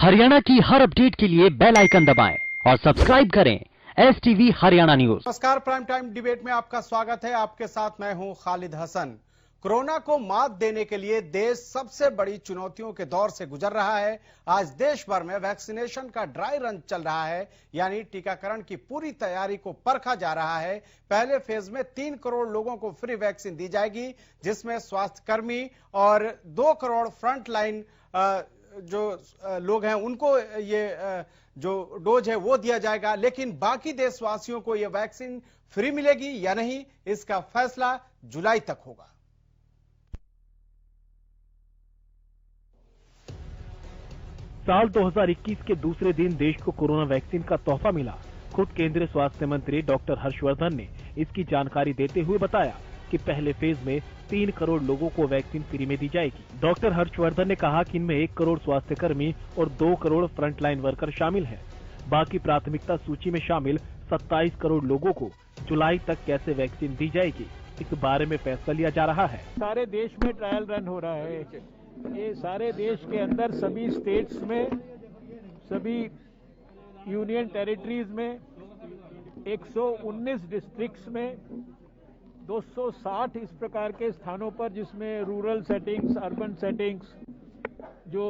हरियाणा की हर अपडेट के लिए बेल आइकन दबाएं और सब्सक्राइब करें STV हरियाणा न्यूज। नमस्कार, प्राइम टाइम डिबेट में आपका स्वागत है। आपके साथ मैं हूं खालिद हसन। कोरोना को मात देने के लिए देश सबसे बड़ी चुनौतियों के दौर से गुजर रहा है। आज देश भर में वैक्सीनेशन का ड्राई रन चल रहा है, यानी टीकाकरण की पूरी तैयारी को परखा जा रहा है। पहले फेज में 3 करोड़ लोगों को फ्री वैक्सीन दी जाएगी, जिसमें स्वास्थ्यकर्मी और 2 करोड़ फ्रंट लाइन जो लोग हैं उनको ये जो डोज है वो दिया जाएगा। लेकिन बाकी देशवासियों को ये वैक्सीन फ्री मिलेगी या नहीं, इसका फैसला जुलाई तक होगा। साल 2021 के दूसरे दिन देश को कोरोना वैक्सीन का तोहफा मिला। खुद केंद्रीय स्वास्थ्य मंत्री डॉक्टर हर्षवर्धन ने इसकी जानकारी देते हुए बताया कि पहले फेज में 3 करोड़ लोगों को वैक्सीन फ्री में दी जाएगी। डॉक्टर हर्षवर्धन ने कहा कि इनमें 1 करोड़ स्वास्थ्यकर्मी और 2 करोड़ फ्रंटलाइन वर्कर शामिल हैं। बाकी प्राथमिकता सूची में शामिल 27 करोड़ लोगों को जुलाई तक कैसे वैक्सीन दी जाएगी, इस बारे में फैसला लिया जा रहा है। सारे देश में ट्रायल रन हो रहा है। ये सारे देश के अंदर सभी स्टेट्स में, सभी यूनियन टेरिटरीज में, 119 डिस्ट्रिक्ट्स में, 260 इस प्रकार के स्थानों पर जिसमें रूरल सेटिंग्स, अर्बन सेटिंग्स, जो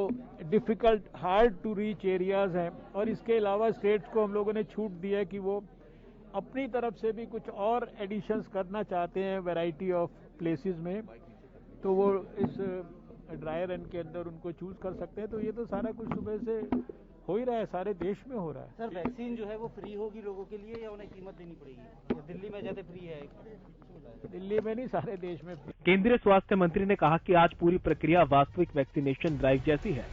difficult hard to reach areas हैं, और इसके अलावा स्टेट्स को हम लोगों ने छूट दी है कि वो अपनी तरफ से भी कुछ और एडिशंस करना चाहते हैं वैरायटी ऑफ प्लेसेस में, तो वो इस ड्राई रन के अंदर उनको चूज कर सकते हैं। तो ये तो सारा कुछ सुबह से हो ही रहा है, सारे देश में हो रहा है। सर, वैक्सीन जो है वो फ्री होगी लोगों के लिए या उन्हें कीमत देनी पड़ेगी? दिल्ली में ज्यादा फ्री है? दिल्ली में नहीं, सारे देश में। केंद्रीय स्वास्थ्य मंत्री ने कहा कि आज पूरी प्रक्रिया वास्तविक वैक्सीनेशन ड्राइव जैसी है।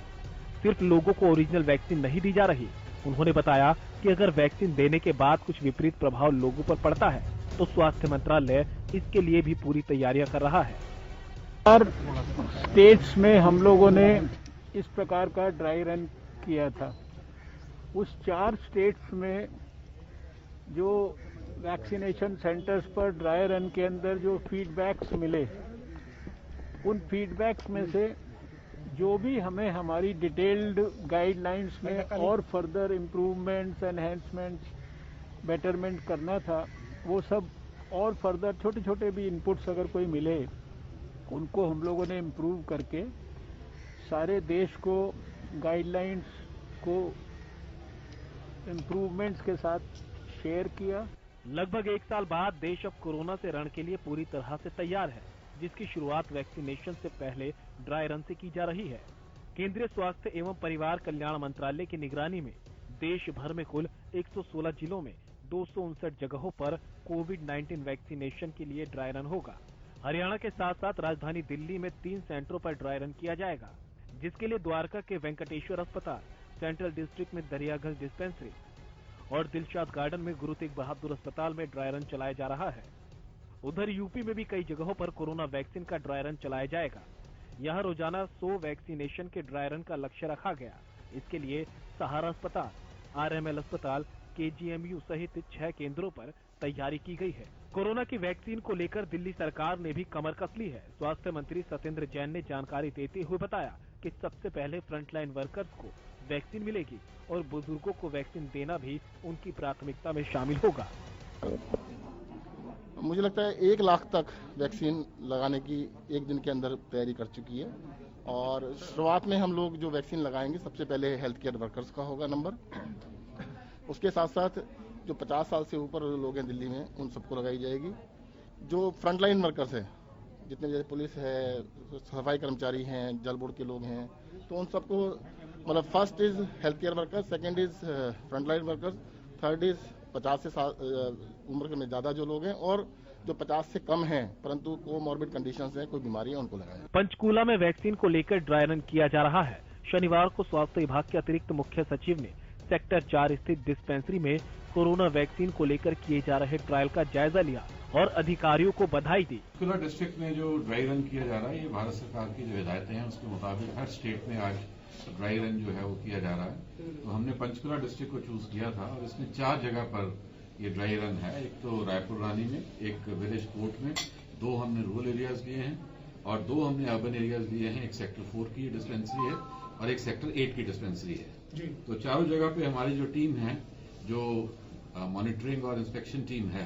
सिर्फ लोगों को ओरिजिनल वैक्सीन नहीं दी जा रही। उन्होंने बताया कि अगर वैक्सीन देने के बाद कुछ विपरीत प्रभाव लोगों पर पड़ता है तो स्वास्थ्य मंत्रालय इसके लिए भी पूरी तैयारियां कर रहा है। हर स्टेट्स में हम लोगों ने इस प्रकार का ड्राई रन किया था। उस 4 स्टेट्स में जो वैक्सीनेशन सेंटर्स पर ड्राई रन के अंदर जो फीडबैक्स मिले, उन फीडबैक्स में से जो भी हमें हमारी डिटेल्ड गाइडलाइंस में और फर्दर इम्प्रूवमेंट्स, एनहेंसमेंट्स, बेटरमेंट करना था, वो सब और फर्दर छोटे छोटे भी इनपुट्स अगर कोई मिले, उनको हम लोगों ने इम्प्रूव करके सारे देश को गाइडलाइंस को इम्प्रूवमेंट्स के साथ शेयर किया। लगभग 1 साल बाद देश अब कोरोना से रण के लिए पूरी तरह से तैयार है, जिसकी शुरुआत वैक्सीनेशन से पहले ड्राई रन से की जा रही है। केंद्रीय स्वास्थ्य एवं परिवार कल्याण मंत्रालय की निगरानी में देश भर में कुल 116 जिलों में 259 जगहों पर कोविड-19 वैक्सीनेशन के लिए ड्राई रन होगा। हरियाणा के साथ साथ राजधानी दिल्ली में 3 सेंटरों पर ड्राई रन किया जाएगा, जिसके लिए द्वारका के वेंकटेश्वर अस्पताल, सेंट्रल डिस्ट्रिक्ट में दरियागंज डिस्पेंसरी और दिलशाद गार्डन में गुरु तेग बहादुर अस्पताल में ड्राई रन चलाया जा रहा है। उधर यूपी में भी कई जगहों पर कोरोना वैक्सीन का ड्राई रन चलाया जाएगा। यहां रोजाना 100 वैक्सीनेशन के ड्राई रन का लक्ष्य रखा गया। इसके लिए सहारा अस्पताल, RML अस्पताल, KGMU सहित 6 केंद्रों पर तैयारी की गई है। कोरोना की वैक्सीन को लेकर दिल्ली सरकार ने भी कमर कस ली है। स्वास्थ्य मंत्री सत्येंद्र जैन ने जानकारी देते हुए बताया कि सबसे पहले फ्रंटलाइन वर्कर्स को वैक्सीन मिलेगी और बुजुर्गों को वैक्सीन देना भी उनकी प्राथमिकता में शामिल होगा। मुझे लगता है 1 लाख तक वैक्सीन लगाने की 1 दिन के अंदर तैयारी कर चुकी है। और शुरुआत में हम लोग जो वैक्सीन लगाएंगे, सबसे पहले हेल्थ केयर वर्कर्स का होगा नंबर। उसके साथ साथ जो 50 साल से ऊपर लोग हैं दिल्ली में, उन सबको लगाई जाएगी। जो फ्रंटलाइन वर्कर्स हैं, जितने जैसे पुलिस है, सफाई कर्मचारी हैं, जल बोर्ड के लोग हैं, तो उन सबको, मतलब first is health care workers, second is frontline workers, third is 50 से उम्र में ज्यादा जो लोग हैं, और जो 50 से कम हैं परंतु कोमॉर्बिड कंडीशंस हैं, कोई बीमारी है, उनको लगाएं। पंचकूला में वैक्सीन को लेकर ड्राई रन किया जा रहा है। शनिवार को स्वास्थ्य विभाग के अतिरिक्त मुख्य सचिव ने सेक्टर 4 स्थित डिस्पेंसरी में कोरोना वैक्सीन को लेकर किए जा रहे ट्रायल का जायजा लिया और अधिकारियों को बधाई दी। पंचकूला डिस्ट्रिक्ट में जो ड्राई रन किया जा रहा है, ये भारत सरकार की जो हिदायतें हैं उसके मुताबिक हर स्टेट में आज ड्राई रन जो है वो किया जा रहा है। तो हमने पंचकूला डिस्ट्रिक्ट को चूज किया था और इसमें 4 जगह पर ये ड्राई रन है। एक तो रायपुर रानी में, एक विलेज कोर्ट में, 2 हमने रूरल एरियाज लिए हैं और 2 हमने अर्बन एरियाज लिए हैं। एक सेक्टर 4 की डिस्पेंसरी है और एक सेक्टर 8 की डिस्पेंसरी है। तो चारों जगह पे हमारी जो टीम है, जो मॉनिटरिंग और इंस्पेक्शन टीम है,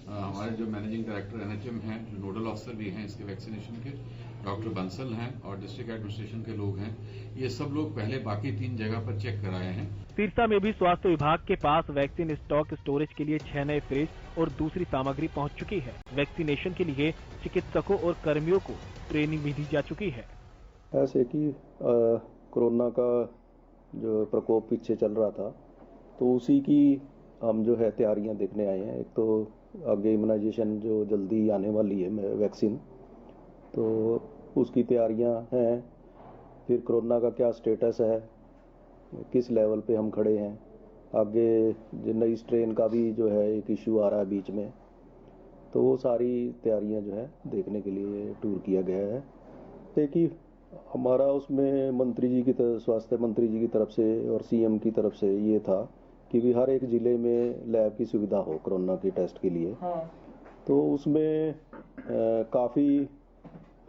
हमारे जो मैनेजिंग डायरेक्टर एनएचएम हैं, जो नोडल ऑफिसर भी हैं इसके वैक्सीनेशन के, डॉक्टर बंसल हैं और डिस्ट्रिक्ट एडमिनिस्ट्रेशन के लोग हैं, ये सब लोग पहले बाकी 3 जगह पर चेक कराए हैं। सिरसा में भी स्वास्थ्य विभाग के पास वैक्सीन स्टॉक स्टोरेज के लिए 6 नए फ्रिज और दूसरी सामग्री पहुंच चुकी है। वैक्सीनेशन के लिए चिकित्सकों और कर्मियों को ट्रेनिंग भी दी जा चुकी है। ऐसे कि कोरोना का जो प्रकोप पीछे चल रहा था, तो उसी की हम जो है तैयारियां देखने आए हैं। एक तो आगे इम्यूनाइजेशन जो जल्दी आने वाली है वैक्सीन, तो उसकी तैयारियां हैं। फिर कोरोना का क्या स्टेटस है, किस लेवल पे हम खड़े हैं, आगे जो नई स्ट्रेन का भी जो है एक इशू आ रहा है बीच में, तो वो सारी तैयारियां जो है देखने के लिए टूर किया गया है। देखिए हमारा उसमें मंत्री जी की तरफ, स्वास्थ्य मंत्री जी की तरफ से और सीएम की तरफ से ये था कि भी हर एक जिले में लैब की सुविधा हो कोरोना के टेस्ट के लिए। तो उसमें काफ़ी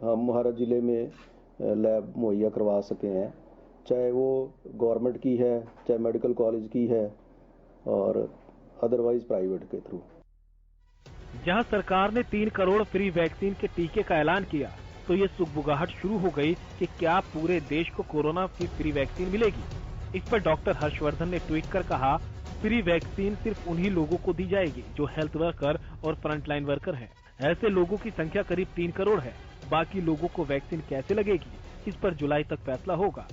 हम हर जिले में लैब मुहैया करवा सके हैं, चाहे वो गवर्नमेंट की है, चाहे मेडिकल कॉलेज की है और अदरवाइज प्राइवेट के थ्रू। जहां सरकार ने 3 करोड़ फ्री वैक्सीन के टीके का ऐलान किया, तो ये सुगबुगाहट शुरू हो गई कि क्या पूरे देश को कोरोना की फ्री वैक्सीन मिलेगी। इस पर डॉक्टर हर्षवर्धन ने ट्वीट कर कहा, फ्री वैक्सीन सिर्फ उन्हीं लोगों को दी जाएगी जो हेल्थ वर्कर और फ्रंटलाइन वर्कर हैं। ऐसे लोगों की संख्या करीब 3 करोड़ है। बाकी लोगों को वैक्सीन कैसे लगेगी, इस पर जुलाई तक फैसला होगा।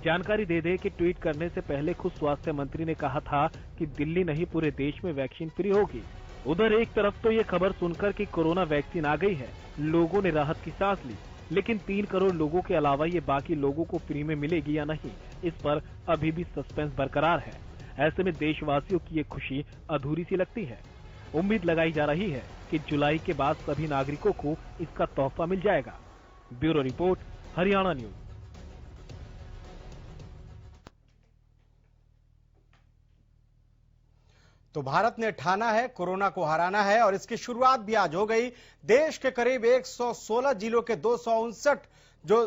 जानकारी दे दे कि ट्वीट करने से पहले खुद स्वास्थ्य मंत्री ने कहा था कि दिल्ली नहीं पूरे देश में वैक्सीन फ्री होगी। उधर एक तरफ तो ये खबर सुनकर कि कोरोना वैक्सीन आ गई है, लोगों ने राहत की सांस ली, लेकिन 3 करोड़ लोगों के अलावा ये बाकी लोगों को फ्री में मिलेगी या नहीं, इस पर अभी भी सस्पेंस बरकरार है। ऐसे में देशवासियों की ये खुशी अधूरी सी लगती है। उम्मीद लगाई जा रही है कि जुलाई के बाद सभी नागरिकों को इसका तोहफा मिल जाएगा। Bureau report, Haryana news. तो भारत ने ठाना है कोरोना को हराना है और इसकी शुरुआत भी आज हो गई। देश के करीब 116 जिलों के 259 जो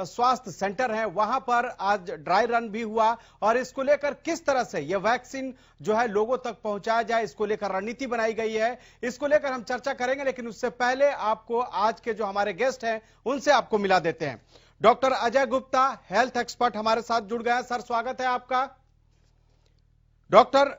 स्वास्थ्य सेंटर हैं वहां पर आज ड्राई रन भी हुआ और इसको लेकर किस तरह से यह वैक्सीन जो है लोगों तक पहुंचाया जाए, इसको लेकर रणनीति बनाई गई है, इसको लेकर हम चर्चा करेंगे। लेकिन उससे पहले आपको आज के जो हमारे गेस्ट हैं उनसे आपको मिला देते हैं। Doctor Ajay Gupta, health expert, हमारे साथ जुड़ गए हैं। सर, स्वागत है आपका। डॉक्टर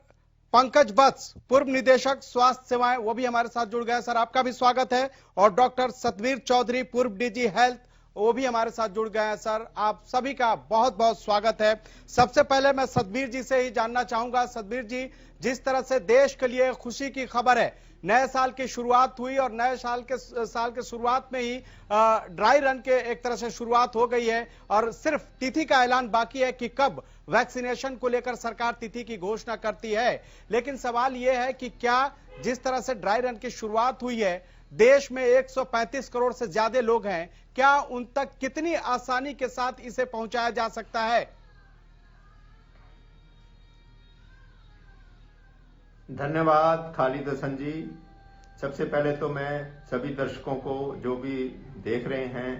पंकज वत्स, पूर्व निदेशक स्वास्थ्य सेवाएं, वो भी हमारे साथ जुड़ गए। सर, आपका भी स्वागत है। और डॉक्टर सतवीर चौधरी, पूर्व डीजी हेल्थ, वो भी हमारे साथ जुड़ गए हैं। सर, आप सभी का बहुत बहुत स्वागत है। सबसे पहले मैं सतवीर जी से ही जानना चाहूंगा। सतवीर जी, जिस तरह से देश के लिए खुशी की खबर है, नए साल की शुरुआत हुई और नए साल के शुरुआत में ही ड्राई रन के एक तरह से शुरुआत हो गई है और सिर्फ तिथि का ऐलान बाकी है कि कब वैक्सीनेशन को लेकर सरकार तिथि की घोषणा करती है। लेकिन सवाल यह है कि क्या जिस तरह से ड्राई रन की शुरुआत हुई है, देश में 135 करोड़ से ज्यादा लोग हैं, क्या उन तक कितनी आसानी के साथ इसे पहुंचाया जा सकता है? धन्यवाद खालिद हसन जी। सबसे पहले तो मैं सभी दर्शकों को जो भी देख रहे हैं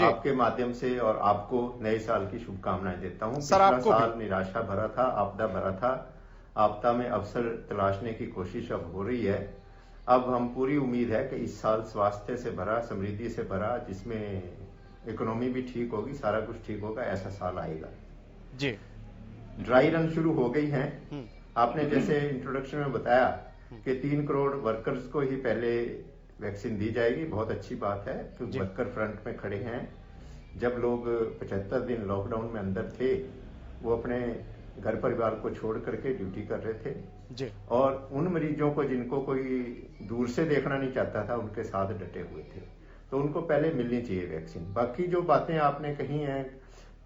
आपके माध्यम से और आपको नए साल की शुभकामनाएं देता हूं। पिछला साल निराशा भरा था, आपदा भरा था। आपदा में अवसर तलाशने की कोशिश अब हो रही है। अब हम पूरी उम्मीद है कि इस साल स्वास्थ्य से भरा, समृद्धि से भरा, जिसमें इकोनॉमी भी ठीक होगी, सारा कुछ ठीक होगा, ऐसा साल आएगा जी। ड्राई रन शुरू हो गई है। आपने जैसे इंट्रोडक्शन में बताया कि 3 करोड़ वर्कर्स को ही पहले वैक्सीन दी जाएगी। बहुत अच्छी बात है क्योंकि वर्कर फ्रंट में खड़े हैं। जब लोग 75 दिन लॉकडाउन में अंदर थे, वो अपने घर परिवार को छोड़ करके ड्यूटी कर रहे थे जी। और उन मरीजों को जिनको कोई दूर से देखना नहीं चाहता था, उनके साथ डटे हुए थे, तो उनको पहले मिलनी चाहिए वैक्सीन। बाकी जो बातें आपने कही हैं,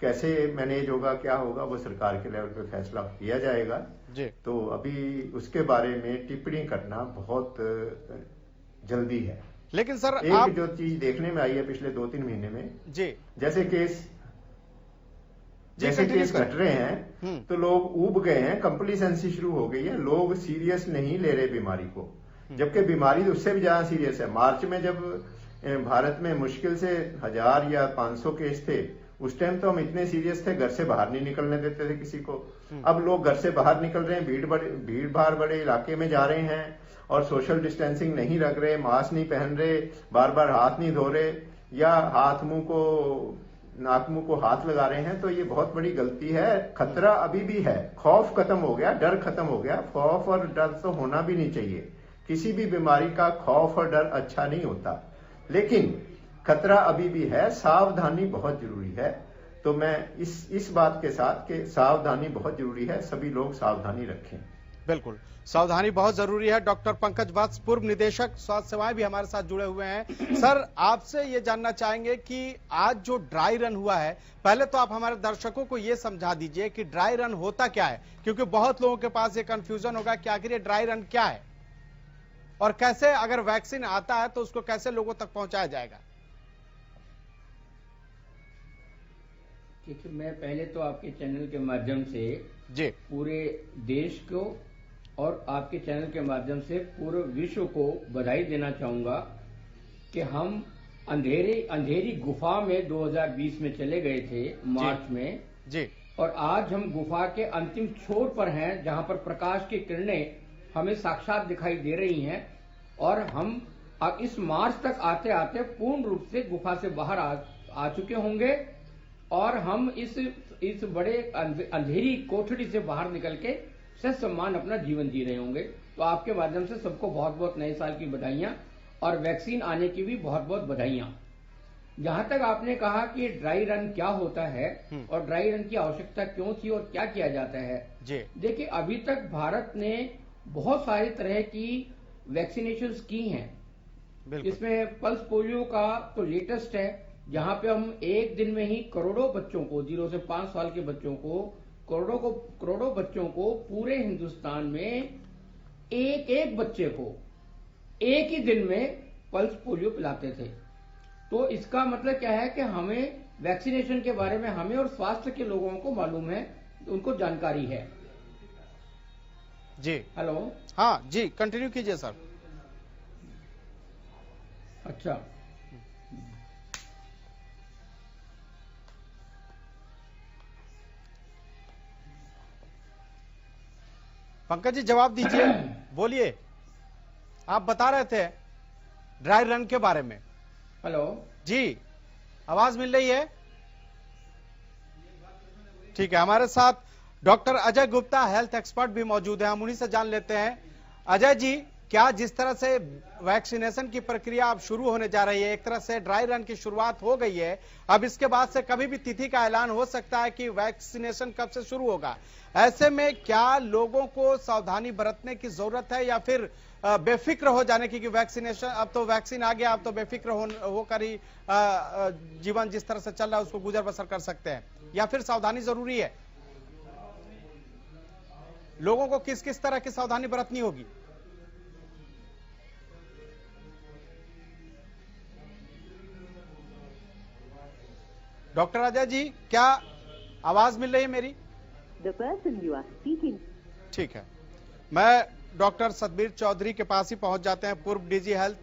कैसे मैनेज होगा, क्या होगा, वो सरकार के लेवल पे फैसला किया जाएगा जी। तो अभी उसके बारे में टिप्पणी करना बहुत जल्दी है। लेकिन सर, एक जो चीज देखने में आई है पिछले 2-3 महीने में जी, जैसे केस घट रहे हैं तो लोग ऊब गए हैं, कंप्लीसेंसी शुरू हो गई है, लोग सीरियस नहीं ले रहे बीमारी को, जबकि बीमारी उससे भी ज्यादा सीरियस है। मार्च में जब भारत में मुश्किल से 1000 या 500 केस थे, उस टाइम तो हम इतने सीरियस थे, घर से बाहर नहीं निकलने देते थे किसी को। अब लोग घर से बाहर निकल रहे हैं, भीड़ भाड़ बड़े इलाके में जा रहे हैं और सोशल डिस्टेंसिंग नहीं रख रहे, मास्क नहीं पहन रहे, बार बार हाथ नहीं धो रहे या नाक मुंह को हाथ लगा रहे हैं, तो ये बहुत बड़ी गलती है। खतरा अभी भी है, खौफ खत्म हो गया, डर खत्म हो गया। खौफ और डर तो होना भी नहीं चाहिए, किसी भी बीमारी का खौफ और डर अच्छा नहीं होता, लेकिन खतरा अभी भी है, सावधानी बहुत जरूरी है। तो मैं इस बात के साथ कि सावधानी बहुत जरूरी है, सभी लोग सावधानी रखें। बिल्कुल, सावधानी बहुत जरूरी है। डॉक्टर पंकज वत्स, पूर्व निदेशक स्वास्थ्य सेवाएं, भी हमारे साथ जुड़े हुए हैं। सर, आपसे ये जानना चाहेंगे कि आज जो ड्राई रन हुआ है, पहले तो आप हमारे दर्शकों को ये समझा दीजिए कि ड्राई रन होता क्या है, क्योंकि बहुत लोगों के पास ये कंफ्यूजन होगा कि आखिर ये ड्राई रन क्या है और कैसे, अगर वैक्सीन आता है तो उसको कैसे लोगों तक पहुंचाया जाएगा। देखिए, मैं पहले तो आपके चैनल के माध्यम से जी पूरे देश को और आपके चैनल के माध्यम से पूरे विश्व को बधाई देना चाहूंगा कि हम अंधेरी गुफा में 2020 में चले गए थे मार्च में जी, और आज हम गुफा के अंतिम छोर पर हैं, जहां पर प्रकाश की किरणें हमें साक्षात दिखाई दे रही हैं और हम अब इस मार्च तक आते आते पूर्ण रूप से गुफा से बाहर आ चुके होंगे और हम इस बड़े अंधेरी कोठरी से बाहर निकल के सम्मान अपना जीवन जी रहे होंगे। तो आपके माध्यम से सबको बहुत बहुत नए साल की बधाइयां और वैक्सीन आने की भी बहुत बहुत बधाइयां। जहां तक आपने कहा कि ड्राई रन क्या होता है और ड्राई रन की आवश्यकता क्यों थी और क्या किया जाता है, देखिए, अभी तक भारत ने बहुत सारी तरह की वैक्सीनेशन की हैं। इसमें पल्स पोलियो का तो लेटेस्ट है, जहां पे हम एक दिन में ही करोड़ों बच्चों को, 0 से 5 साल के बच्चों को, करोड़ों बच्चों को पूरे हिंदुस्तान में एक बच्चे को एक ही दिन में पल्स पोलियो पिलाते थे। तो इसका मतलब क्या है कि हमें वैक्सीनेशन के बारे में, हमें और स्वास्थ्य के लोगों को मालूम है, उनको जानकारी है। जी, हेलो, हाँ जी, कंटिन्यू कीजिए सर। अच्छा, पंकज जी जवाब दीजिए, बोलिए, आप बता रहे थे ड्राई रन के बारे में। हेलो जी, आवाज मिल रही है? ठीक है, हमारे साथ doctor Ajay Gupta, health expert भी मौजूद हैं, हम उन्हीं से जान लेते हैं। अजय जी, क्या जिस तरह से वैक्सीनेशन की प्रक्रिया अब शुरू होने जा रही है, एक तरह से ड्राई रन की शुरुआत हो गई है, अब इसके बाद से कभी भी तिथि का ऐलान हो सकता है कि वैक्सीनेशन कब से शुरू होगा, ऐसे में क्या लोगों को सावधानी बरतने की जरूरत है या फिर बेफिक्र हो जाने की कि वैक्सीनेशन, अब तो वैक्सीन आ गया, अब तो बेफिक्र होकर ही जीवन जिस तरह से चल रहा है उसको गुजर बसर कर सकते हैं, या फिर सावधानी जरूरी है? लोगों को किस किस तरह की सावधानी बरतनी होगी? डॉक्टर अजय जी, क्या आवाज मिल रही है मेरी? The person you are speaking. ठीक है, मैं डॉक्टर सतबीर चौधरी के पास ही पहुंच जाते हैं, पूर्व डीजी हेल्थ।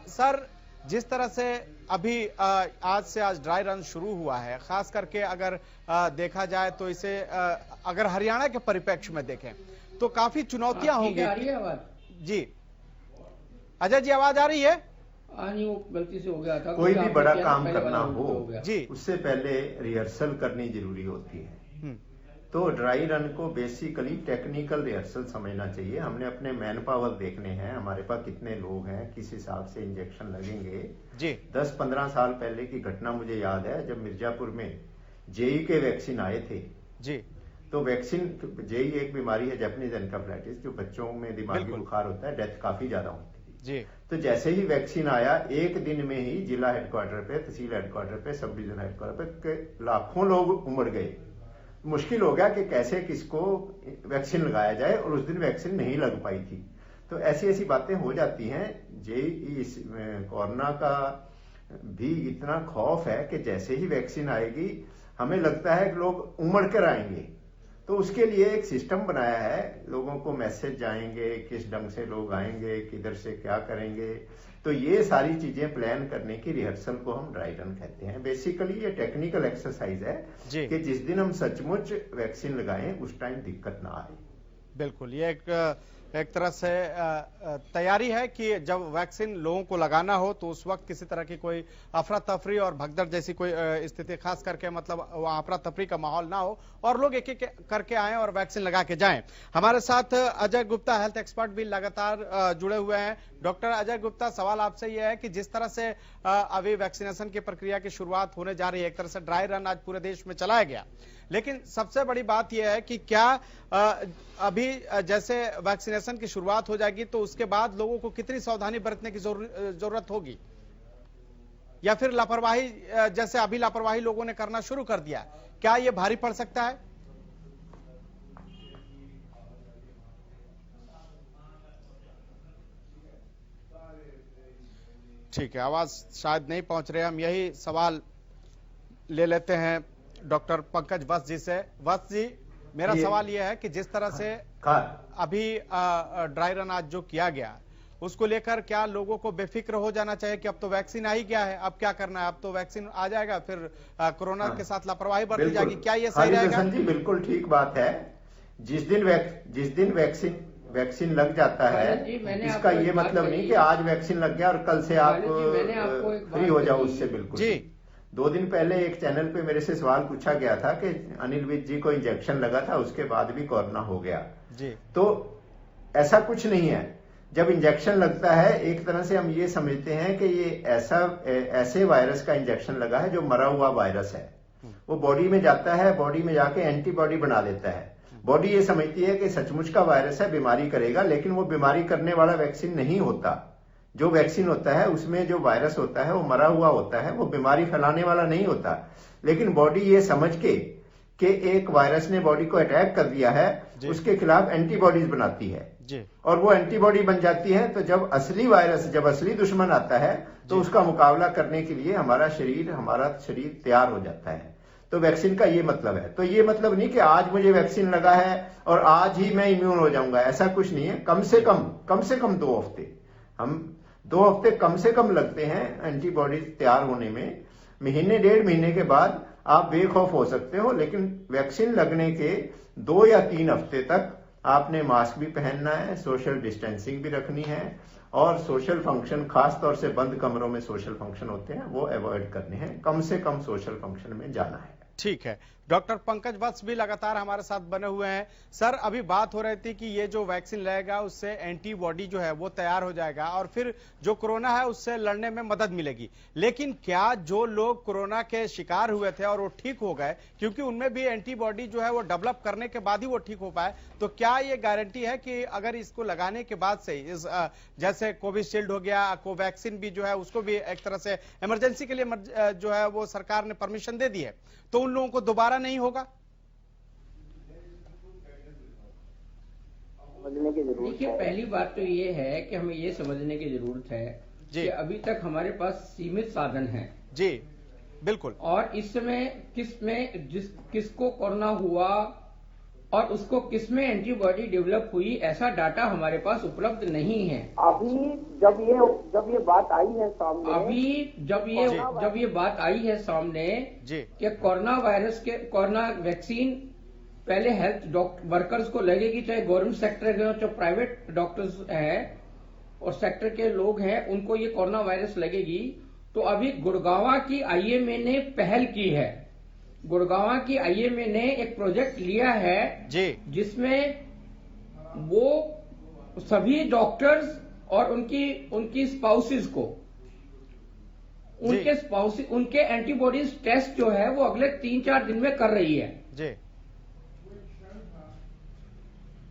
सर, जिस तरह से अभी आज से ड्राई रन शुरू हुआ है, खास करके अगर देखा जाए तो इसे अगर हरियाणा के परिप्रेक्ष्य में देखें तो काफी चुनौतियां होंगी। आ रही है आवाज? जी, अजय जी, आवाज आ रही है? वो गलती से हो गया था। कोई भी बड़ा काम करना हो जी, उससे पहले रिहर्सल करनी जरूरी होती है। तो ड्राई रन को बेसिकली टेक्निकल रिहर्सल समझना चाहिए। हमने अपने मैन पावर देखने हैं, हमारे पास कितने लोग हैं, किस हिसाब से इंजेक्शन लगेंगे जी। 10-15 साल पहले की घटना मुझे याद है, जब मिर्जापुर में जेई के वैक्सीन आए थे जी। तो वैक्सीन, जेई एक बीमारी है जापानीज एनकेफेलाइटिस, जो बच्चों में दिमागी बुखार होता है, डेथ काफी ज्यादा होती थी जी। तो जैसे ही वैक्सीन आया, एक दिन में ही जिला हेडक्वार्टर पे, तहसील हेडक्वार्टर पे, सब डिवीजन हेडक्वार्टर पे लाखों लोग उमड़ गए। मुश्किल हो गया कि कैसे किसको वैक्सीन लगाया जाए, और उस दिन वैक्सीन नहीं लग पाई थी। तो ऐसी ऐसी बातें हो जाती हैं। इस कोरोना का भी इतना खौफ है कि जैसे ही वैक्सीन आएगी हमें लगता है कि लोग उमड़ कर आएंगे। तो उसके लिए एक सिस्टम बनाया है, लोगों को मैसेज जाएंगे, किस ढंग से लोग आएंगे, किधर से क्या करेंगे, तो ये सारी चीजें प्लान करने की रिहर्सल को हम ड्राई रन कहते हैं। बेसिकली ये टेक्निकल एक्सरसाइज है कि जिस दिन हम सचमुच वैक्सीन लगाएं उस टाइम दिक्कत ना आए। बिल्कुल, ये एक तरह से तैयारी है कि जब वैक्सीन लोगों को लगाना हो तो उस वक्त किसी तरह की कोई अफरा तफरी और भगदड़ जैसी कोई स्थिति, खास करके मतलब वहां अफरा तफरी का माहौल ना हो और लोग एक एक करके आएं और वैक्सीन लगा के जाएं। हमारे साथ अजय गुप्ता हेल्थ एक्सपर्ट भी लगातार जुड़े हुए हैं। डॉक्टर अजय गुप्ता, सवाल आपसे यह है कि जिस तरह से अभी वैक्सीनेशन की प्रक्रिया की शुरुआत होने जा रही है, एक तरह से ड्राई रन आज पूरे देश में चलाया गया, लेकिन सबसे बड़ी बात यह है कि क्या अभी जैसे वैक्सीनेशन की शुरुआत हो जाएगी तो उसके बाद लोगों को कितनी सावधानी बरतने की जरूरत होगी, या फिर लापरवाही जैसे अभी लापरवाही लोगों ने करना शुरू कर दिया, क्या यह भारी पड़ सकता है? ठीक है, आवाज शायद नहीं पहुंच रहे, हम यही सवाल ले लेते हैं डॉक्टर पंकज वत्स जी से। वत्स जी, मेरा सवाल यह है कि जिस तरह से अभी ड्राई रन आज जो किया गया उसको लेकर क्या लोगों को बेफिक्र हो जाना चाहिए कि अब तो वैक्सीन आ ही गया है, अब क्या करना है, अब तो वैक्सीन आ जाएगा, फिर कोरोना के साथ लापरवाही बरती जाएगी, क्या ये सही रहेगा? जी बिल्कुल ठीक बात है। जिस दिन वैक्सीन लग जाता है इसका ये मतलब नहीं कि आज वैक्सीन लग गया और कल से आप फ्री हो जाओ उससे। बिल्कुल जी। 2 दिन पहले एक चैनल पे मेरे से सवाल पूछा गया था कि अनिल विज जी को इंजेक्शन लगा था, उसके बाद भी कोरोना हो गया जी। तो ऐसा कुछ नहीं है। जब इंजेक्शन लगता है एक तरह से हम ये समझते हैं कि ये ऐसे वायरस का इंजेक्शन लगा है जो मरा हुआ वायरस है, वो बॉडी में जाता है, बॉडी में जाके एंटीबॉडी बना देता है। बॉडी ये समझती है कि सचमुच का वायरस है, बीमारी करेगा, लेकिन वो बीमारी करने वाला वैक्सीन नहीं होता। जो वैक्सीन होता है उसमें जो वायरस होता है वो मरा हुआ होता है, वो बीमारी फैलाने वाला नहीं होता। लेकिन बॉडी ये समझ के कि एक वायरस ने बॉडी को अटैक कर दिया है, उसके खिलाफ एंटीबॉडीज बनाती है जी। और वो एंटीबॉडी बन जाती है तो जब असली दुश्मन आता है तो उसका मुकाबला करने के लिए हमारा शरीर तैयार हो जाता है। तो वैक्सीन का ये मतलब है। तो ये मतलब नहीं कि आज मुझे वैक्सीन लगा है और आज ही मैं इम्यून हो जाऊंगा, ऐसा कुछ नहीं है। कम से कम 2 हफ्ते, हम 2 हफ्ते कम से कम लगते हैं एंटीबॉडी तैयार होने में। महीने 1.5 महीने के बाद आप बेखौफ हो सकते हो, लेकिन वैक्सीन लगने के 2 या 3 हफ्ते तक आपने मास्क भी पहनना है, सोशल डिस्टेंसिंग भी रखनी है और सोशल फंक्शन, खास तौर से बंद कमरों में सोशल फंक्शन होते हैं वो अवॉइड करने हैं। कम से कम सोशल फंक्शन में जाना है। ठीक है, डॉक्टर पंकज वत्स भी लगातार हमारे साथ बने हुए हैं। सर, अभी बात हो रही थी कि ये जो वैक्सीन लगेगा उससे एंटीबॉडी जो है वो तैयार हो जाएगा और फिर जो कोरोना है उससे लड़ने में मदद मिलेगी, लेकिन क्या जो लोग कोरोना के शिकार हुए थे और वो ठीक हो गए, क्योंकि उनमें भी एंटीबॉडी जो है वो डेवलप करने के बाद ही वो ठीक हो पाए, तो क्या ये गारंटी है कि अगर इसको लगाने के बाद से जैसे कोविशील्ड हो गया, कोवैक्सीन भी जो है उसको भी एक तरह से इमरजेंसी के लिए जो है वो सरकार ने परमिशन दे दी है, तो उन लोगों को दोबारा नहीं होगा? देखिए, पहली बात तो ये है कि हमें ये समझने की जरूरत है कि अभी तक हमारे पास सीमित साधन हैं जी। बिल्कुल। और इस समय किसको कोरोना हुआ और उसको किसमें एंटीबॉडी डेवलप हुई, ऐसा डाटा हमारे पास उपलब्ध नहीं है। अभी जब ये बात आई है सामने, जब ये बात आई है सामने कि कोरोना वैक्सीन पहले हेल्थ वर्कर्स को लगेगी, चाहे गवर्नमेंट सेक्टर के हो चाहे प्राइवेट डॉक्टर्स हैं और सेक्टर के लोग हैं, उनको ये कोरोना वायरस लगेगी। तो अभी गुड़गांव की आईएमए ने पहल की है। गुड़गांव की आईएमए ने एक प्रोजेक्ट लिया है जिसमें वो सभी डॉक्टर्स और उनकी स्पाउसेस को उनके एंटीबॉडीज टेस्ट जो है वो अगले 3-4 दिन में कर रही है जी,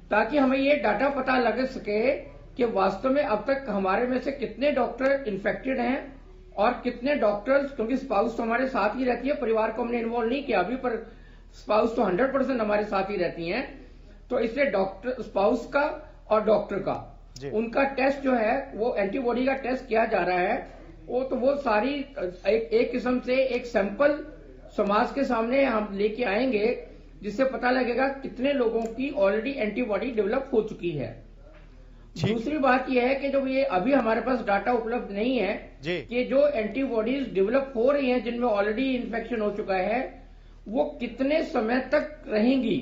ताकि हमें ये डाटा पता लग सके कि वास्तव में अब तक हमारे में से कितने डॉक्टर इन्फेक्टेड हैं और कितने डॉक्टर्स, क्योंकि स्पाउस तो हमारे साथ ही रहती है, परिवार को हमने इन्वॉल्व नहीं किया अभी, पर स्पाउस तो 100% हमारे साथ ही रहती हैं। तो इसलिए डॉक्टर, स्पाउस का और डॉक्टर का उनका टेस्ट जो है वो एंटीबॉडी का टेस्ट किया जा रहा है। वो सारी एक किस्म से एक सैंपल समाज के सामने हम लेके आएंगे जिससे पता लगेगा कितने लोगों की ऑलरेडी एंटीबॉडी डेवलप हो चुकी है। दूसरी बात यह है कि जब ये अभी हमारे पास डाटा उपलब्ध नहीं है कि जो एंटीबॉडीज डेवलप हो रही हैं जिनमें ऑलरेडी इन्फेक्शन हो चुका है वो कितने समय तक रहेंगी,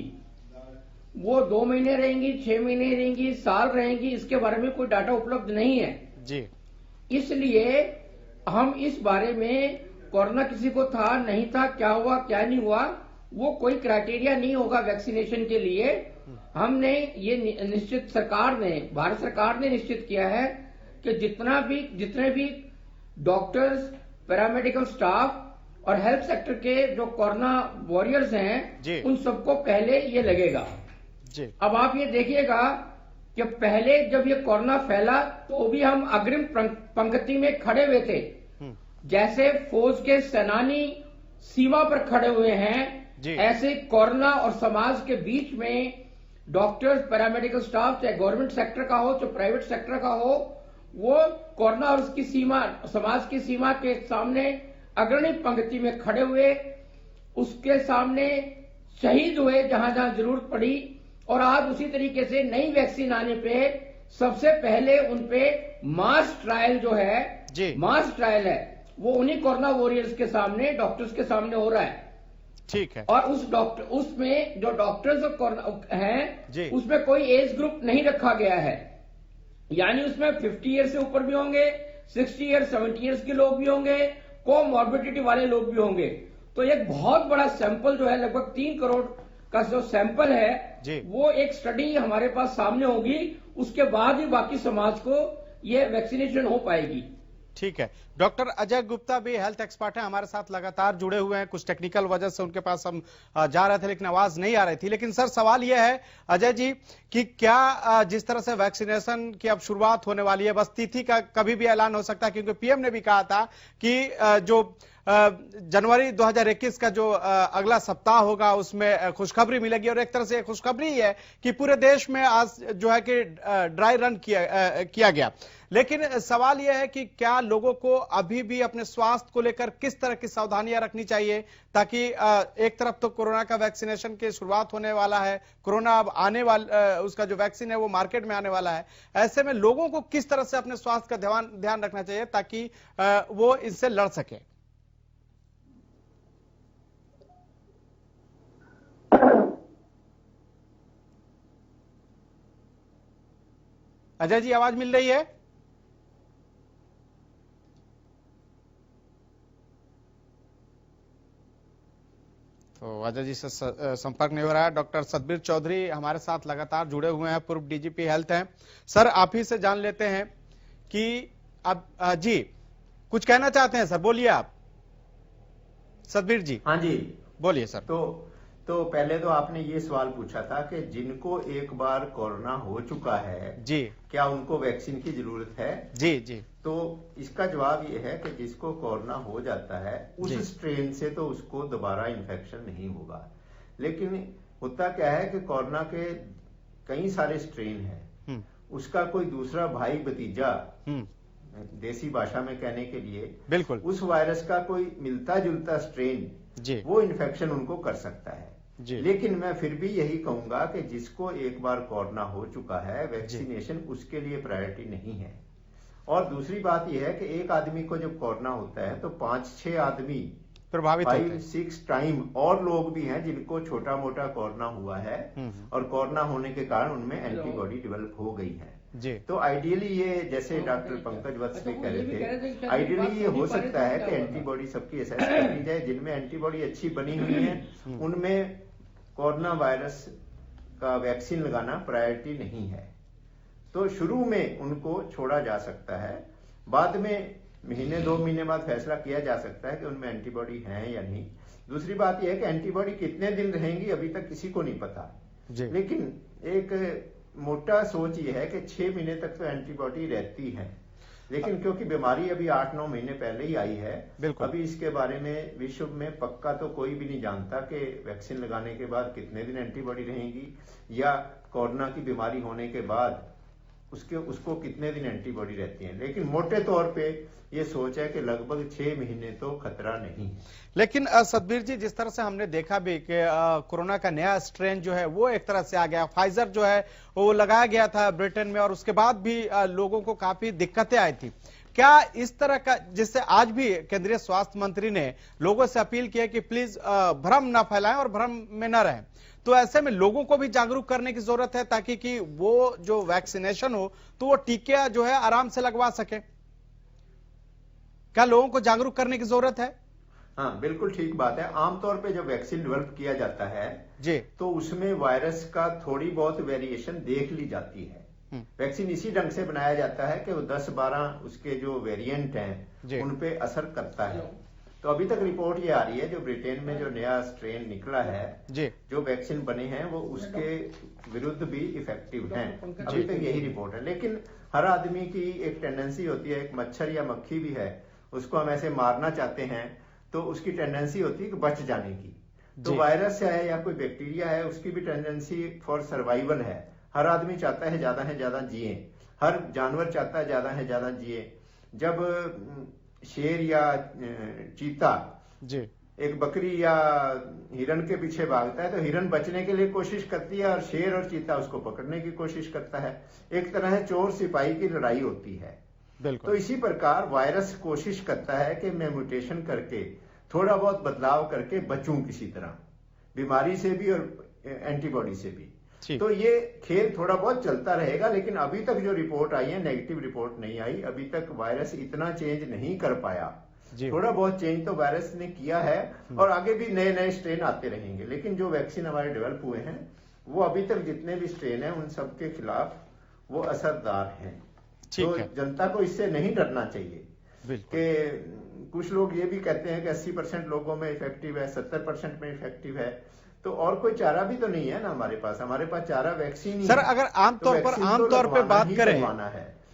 वो 2 महीने रहेंगी, 6 महीने रहेंगी, साल रहेंगी, इसके बारे में कोई डाटा उपलब्ध नहीं है जी। इसलिए हम इस बारे में कोरोना किसी को था नहीं था, क्या हुआ क्या नहीं हुआ, वो कोई क्राइटेरिया नहीं होगा वैक्सीनेशन के लिए। हमने ये निश्चित भारत सरकार ने निश्चित किया है कि जितने भी डॉक्टर्स, पैरामेडिकल स्टाफ और हेल्थ सेक्टर के जो कोरोना वॉरियर्स हैं उन सबको पहले ये लगेगा जी। अब आप ये देखिएगा कि पहले जब ये कोरोना फैला तो भी हम अग्रिम पंक्ति में खड़े हुए थे, जैसे फौज के सेनानी सीमा पर खड़े हुए हैं ऐसे कोरोना और समाज के बीच में डॉक्टर्स, पैरामेडिकल स्टाफ चाहे गवर्नमेंट सेक्टर का हो चाहे प्राइवेट सेक्टर का हो, वो कोरोना और उसकी सीमा, समाज की सीमा के सामने अग्रणी पंक्ति में खड़े हुए, उसके सामने शहीद हुए जहां जहां जरूरत पड़ी। और आज उसी तरीके से नई वैक्सीन आने पे सबसे पहले उनपे मास ट्रायल जो है, मास ट्रायल है, वो उन्हीं कोरोना वॉरियर्स के सामने, डॉक्टर्स के सामने हो रहा है। ठीक है। और उसमें जो डॉक्टर्स हैं उसमें कोई एज ग्रुप नहीं रखा गया है, यानी उसमें 50 ईयर से ऊपर भी होंगे, 60 ईयर 70 ईयर्स के लोग भी होंगे, कोमॉर्बिडिटी वाले लोग भी होंगे। तो एक बहुत बड़ा सैंपल जो है, लगभग 3 करोड़ का जो सैंपल है वो एक स्टडी हमारे पास सामने होगी, उसके बाद ही बाकी समाज को ये वैक्सीनेशन हो पाएगी। ठीक है। डॉक्टर अजय गुप्ता भी हेल्थ एक्सपर्ट हैं, हमारे साथ लगातार जुड़े हुए हैं। कुछ टेक्निकल वजह से उनके पास हम जा रहे थे लेकिन आवाज नहीं आ रही थी। लेकिन सर सवाल यह है अजय जी कि क्या जिस तरह से वैक्सीनेशन की अब शुरुआत होने वाली है, बस तिथि का कभी भी ऐलान हो सकता है, क्योंकि पीएम ने भी कहा था कि जो जनवरी 2021 का जो अगला सप्ताह होगा उसमें खुशखबरी मिलेगी। और एक तरह से खुशखबरी है कि पूरे देश में आज जो है कि ड्राई रन किया गया। लेकिन सवाल यह है कि क्या लोगों को अभी भी अपने स्वास्थ्य को लेकर किस तरह की सावधानियां रखनी चाहिए, ताकि एक तरफ तो कोरोना का वैक्सीनेशन की शुरुआत होने वाला है, कोरोना अब आने वाला, उसका जो वैक्सीन है वो मार्केट में आने वाला है, ऐसे में लोगों को किस तरह से अपने स्वास्थ्य का ध्यान रखना चाहिए ताकि वो इससे लड़ सके? अजय जी आवाज मिल रही है? तो अजय जी से संपर्क नहीं हो रहा है। डॉक्टर सतबीर चौधरी हमारे साथ लगातार जुड़े हुए हैं, पूर्व डीजीपी हेल्थ हैं। सर आप ही से जान लेते हैं कि अब जी कुछ कहना चाहते हैं सर, बोलिए आप। सतबीर जी। हाँ जी बोलिए सर। तो पहले तो आपने ये सवाल पूछा था कि जिनको एक बार कोरोना हो चुका है जी, क्या उनको वैक्सीन की जरूरत है? जी जी। तो इसका जवाब ये है कि जिसको कोरोना हो जाता है उस स्ट्रेन से तो उसको दोबारा इन्फेक्शन नहीं होगा। लेकिन होता क्या है कि कोरोना के कई सारे स्ट्रेन हैं, उसका कोई दूसरा भाई भतीजा, देसी भाषा में कहने के लिए बिल्कुल उस वायरस का कोई मिलता जुलता स्ट्रेन वो इन्फेक्शन उनको कर सकता है। लेकिन मैं फिर भी यही कहूंगा कि जिसको एक बार कोरोना हो चुका है, वैक्सीनेशन उसके लिए प्रायोरिटी नहीं है। और दूसरी बात यह है कि एक आदमी को जब कोरोना होता है तो 5-6 आदमी प्रभावित होते हैं, 5-6 टाइम और लोग भी हैं जिनको छोटा मोटा कोरोना हुआ है और कोरोना होने के कारण उनमें एंटीबॉडी डेवलप हो गई है। तो आइडियली ये, जैसे डॉक्टर पंकज वत्स भी कह रहे थे, आइडियली ये हो सकता है कि एंटीबॉडी सबकी असेस कर ली जाए। जिनमें एंटीबॉडी अच्छी बनी हुई है उनमें कोरोना वायरस का वैक्सीन लगाना प्रायोरिटी नहीं है, तो शुरू में उनको छोड़ा जा सकता है। बाद में महीने 2 महीने बाद फैसला किया जा सकता है कि उनमें एंटीबॉडी है या नहीं। दूसरी बात यह है कि एंटीबॉडी कितने दिन रहेंगी अभी तक किसी को नहीं पता, लेकिन एक मोटा सोच ये है कि 6 महीने तक तो एंटीबॉडी रहती है। लेकिन क्योंकि बीमारी अभी 8-9 महीने पहले ही आई है, अभी इसके बारे में विश्व में पक्का तो कोई भी नहीं जानता कि वैक्सीन लगाने के बाद कितने दिन एंटीबॉडी रहेंगी, या कोरोना की बीमारी होने के बाद उसको कितने दिन एंटीबॉडी रहती है। लेकिन मोटे तौर पे ये सोच है कि लगभग 6 महीने तो खतरा नहीं है। लेकिन सतबीर जी, जिस तरह से हमने देखा भी कि कोरोना का नया स्ट्रेन जो है वो एक तरह से आ गया, फाइजर जो है वो लगाया गया था ब्रिटेन में और उसके बाद भी लोगों को काफी दिक्कतें आई थी। क्या इस तरह का, जिससे आज भी केंद्रीय स्वास्थ्य मंत्री ने लोगों से अपील की है कि प्लीज भ्रम न फैलाएं और भ्रम में न रहें, तो ऐसे में लोगों को भी जागरूक करने की जरूरत है ताकि कि वो जो वैक्सीनेशन हो तो वो टीके जो है आराम से लगवा सके। क्या लोगों को जागरूक करने की जरूरत है? हाँ, बिल्कुल ठीक बात है। आमतौर पे जब वैक्सीन डेवलप किया जाता है जी, तो उसमें वायरस का थोड़ी बहुत वेरिएशन देख ली जाती है। वैक्सीन इसी ढंग से बनाया जाता है कि वो 10-12 उसके जो वेरिएंट हैं उन पे असर करता है। तो अभी तक रिपोर्ट ये आ रही है, जो ब्रिटेन में जो नया स्ट्रेन निकला है, जो वैक्सीन बने हैं वो उसके विरुद्ध भी इफेक्टिव हैं। अभी तक यही रिपोर्ट है। लेकिन हर आदमी की एक टेंडेंसी होती है, एक मच्छर या मक्खी भी है, उसको हम ऐसे मारना चाहते हैं तो उसकी टेंडेंसी होती है कि बच जाने की। तो वायरस है या कोई बैक्टीरिया है, उसकी भी टेंडेंसी फॉर सर्वाइवल है। हर आदमी चाहता है ज्यादा जिए, हर जानवर चाहता है ज्यादा जिए। जब शेर या चीता एक बकरी या हिरन के पीछे भागता है तो हिरन बचने के लिए कोशिश करती है और शेर और चीता उसको पकड़ने की कोशिश करता है। एक तरह से चोर सिपाही की लड़ाई होती है। तो इसी प्रकार वायरस कोशिश करता है कि मैं म्यूटेशन करके थोड़ा बहुत बदलाव करके बचूं किसी तरह, बीमारी से भी और एंटीबॉडी से भी। तो ये खेल थोड़ा बहुत चलता रहेगा। लेकिन अभी तक जो रिपोर्ट आई है, नेगेटिव रिपोर्ट नहीं आई। अभी तक वायरस इतना चेंज नहीं कर पाया। थोड़ा बहुत चेंज तो वायरस ने किया है और आगे भी नए नए स्ट्रेन आते रहेंगे। लेकिन जो वैक्सीन हमारे डेवलप हुए हैं वो अभी तक जितने भी स्ट्रेन हैं उन सबके खिलाफ वो असरदार हैं। तो जनता को इससे नहीं डरना चाहिए कि कुछ लोग ये भी कहते हैं कि 80% लोगों में इफेक्टिव है, 70% में इफेक्टिव है। तो और कोई चारा भी तो नहीं है ना हमारे पास चारा वैक्सीन ही सर। अगर आमतौर पर बात करें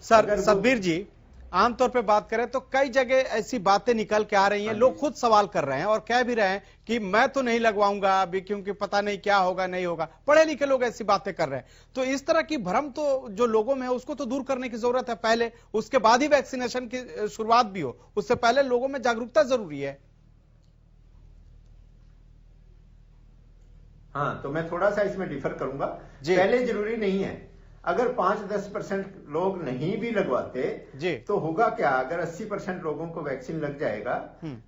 सर, सतबीर जी, आमतौर पे बात करें तो कई जगह ऐसी बातें निकल के आ रही हैं, लोग खुद सवाल कर रहे हैं और कह भी रहे हैं कि मैं तो नहीं लगवाऊंगा अभी क्योंकि पता नहीं क्या होगा नहीं होगा। पढ़े लिखे लोग ऐसी बातें कर रहे हैं। तो इस तरह की भ्रम तो जो लोगों में है उसको तो दूर करने की जरूरत है पहले, उसके बाद ही वैक्सीनेशन की शुरुआत भी हो। उससे पहले लोगों में जागरूकता जरूरी है। हाँ, तो मैं थोड़ा सा इसमें डिफर करूंगा। पहले जरूरी नहीं है। अगर 5-10% लोग नहीं भी लगवाते तो होगा क्या, अगर 80% लोगों को वैक्सीन लग जाएगा,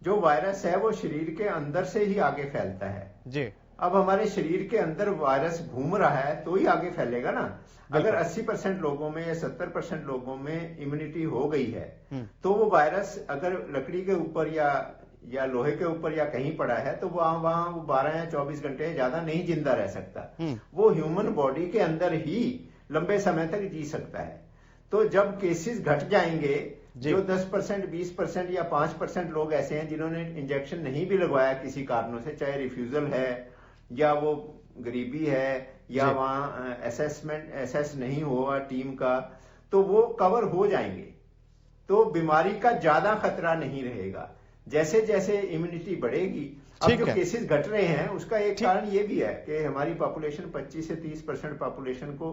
जो वायरस है वो शरीर के अंदर से ही आगे फैलता है। अब हमारे शरीर के अंदर वायरस घूम रहा है तो ही आगे फैलेगा ना। अगर 80% लोगों में या 70% लोगों में इम्यूनिटी हो गई है तो वो वायरस अगर लकड़ी के ऊपर या लोहे के ऊपर या कहीं पड़ा है तो वहां वो 12 या 24 घंटे ज्यादा नहीं जिंदा रह सकता। वो ह्यूमन बॉडी के अंदर ही लंबे समय तक जी सकता है। तो जब केसेस घट जाएंगे, जो 10%, 20% या 5% लोग ऐसे हैं जिन्होंने इंजेक्शन नहीं भी लगवाया किसी कारणों से, चाहे रिफ्यूजल है या वो गरीबी है या वहां एसेस नहीं हुआ टीम का, तो वो कवर हो जाएंगे। तो बीमारी का ज्यादा खतरा नहीं रहेगा। जैसे जैसे इम्यूनिटी बढ़ेगी, अब जो केसेस घट रहे हैं उसका एक कारण ये भी है कि हमारी पॉपुलेशन 25 से 30% पॉपुलेशन को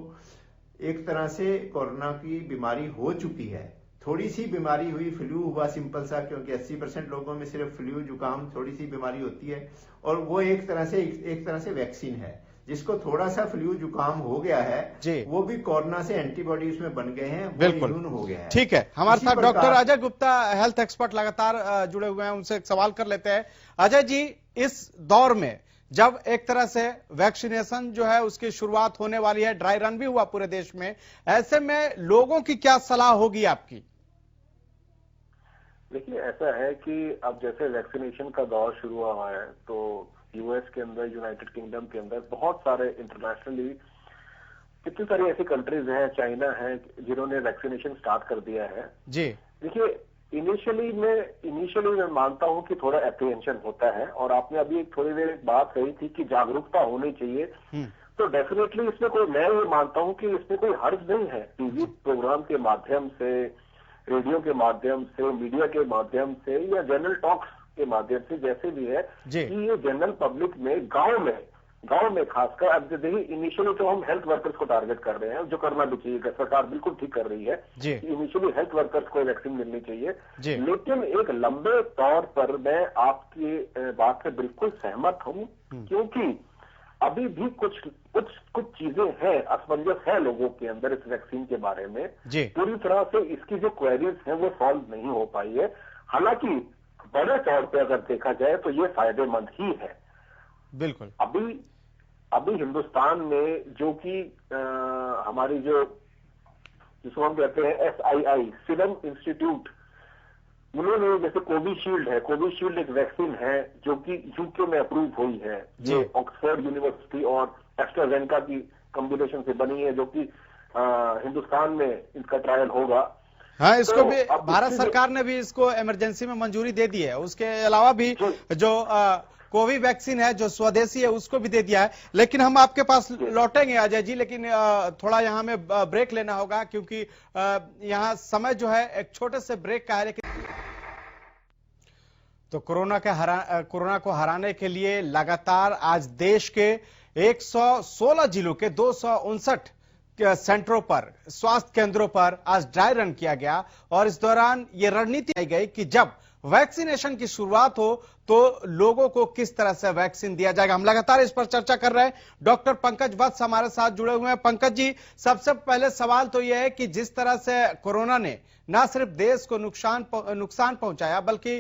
एक तरह से कोरोना की बीमारी हो चुकी है। थोड़ी सी बीमारी हुई, फ्लू हुआ सिंपल सा, क्योंकि 80% लोगों में सिर्फ फ्लू जुकाम थोड़ी सी बीमारी होती है और वो एक तरह से वैक्सीन है। जिसको थोड़ा सा फ्लू जुकाम हो गया है वो भी कोरोना से एंटीबॉडी उसमें बन गए हैं, वो इम्यून हो गया है। ठीक है, हमारे साथ doctor Ajay Gupta health expert लगातार जुड़े हुए हैं, उनसे एक सवाल कर लेते हैं। अजय जी, इस दौर में जब एक तरह से वैक्सीनेशन जो है उसकी शुरुआत होने वाली है, ड्राई रन भी हुआ पूरे देश में, ऐसे में लोगों की क्या सलाह होगी आपकी? देखिए, ऐसा है कि अब जैसे वैक्सीनेशन का दौर शुरू हुआ है तो यूएस के अंदर, यूनाइटेड किंगडम के अंदर बहुत सारे इंटरनेशनली कितनी सारी ऐसी कंट्रीज हैं, चाइना है, जिन्होंने वैक्सीनेशन स्टार्ट कर दिया है। देखिए, इनिशियली मैं मानता हूं कि थोड़ा एप्रीहेंशन होता है और आपने अभी एक थोड़ी देर बात कही थी कि जागरूकता होनी चाहिए। तो डेफिनेटली इसमें कोई, मैं ये मानता हूं कि इसमें कोई हर्ज नहीं है। टीवी प्रोग्राम के माध्यम से, रेडियो के माध्यम से, मीडिया के माध्यम से या जनरल टॉक्स के माध्यम से, जैसे भी है कि ये जनरल पब्लिक में, गांव में गांव में खासकर, अब देखिए इनिशियली तो हम हेल्थ वर्कर्स को टारगेट कर रहे हैं, जो करना भी चाहिए, सरकार बिल्कुल ठीक कर रही है। इनिशियली हेल्थ वर्कर्स को वैक्सीन मिलनी चाहिए, लेकिन एक लंबे तौर पर मैं आपकी बात से बिल्कुल सहमत हूं, क्योंकि अभी भी कुछ चीजें हैं, असमंजस है लोगों के अंदर इस वैक्सीन के बारे में। पूरी तरह से इसकी जो क्वेरीज हैं वो सॉल्व नहीं हो पाई है। हालांकि बड़े तौर पे अगर देखा जाए तो ये फायदेमंद ही है। बिल्कुल। अभी हिंदुस्तान में जो कि हमारी जिसको हम कहते हैं SII, सीरम इंस्टीट्यूट, उन्होंने जैसे कोविशील्ड एक वैक्सीन है जो कि यूके में अप्रूव हुई है। ये ऑक्सफोर्ड यूनिवर्सिटी और एस्ट्राजेनेका की कॉम्बिनेशन से बनी है, जो कि हिंदुस्तान में इसका ट्रायल होगा। हाँ, इसको भी भारत सरकार ने भी इसको इमरजेंसी में मंजूरी दे दी है। उसके अलावा भी जो कोविड वैक्सीन है जो स्वदेशी है उसको भी दे दिया है। लेकिन हम आपके पास लौटेंगे अजय जी, लेकिन थोड़ा यहाँ में ब्रेक लेना होगा, क्योंकि यहाँ समय जो है एक छोटे से ब्रेक का है। लेकिन तो कोरोना को हराने के लिए लगातार आज देश के 116 जिलों के 259 सेंटरों पर, स्वास्थ्य केंद्रों पर आज ड्राई रन किया गया। और इस दौरान ये रणनीति आई गई कि जब वैक्सीनेशन की शुरुआत हो तो लोगों को किस तरह से वैक्सीन दिया जाएगा। हम लगातार इस पर चर्चा कर रहे हैं। डॉक्टर पंकज वत्स हमारे साथ जुड़े हुए हैं। पंकज जी, सबसे पहले सवाल तो यह है कि जिस तरह से कोरोना ने ना सिर्फ देश को नुकसान पहुंचाया, बल्कि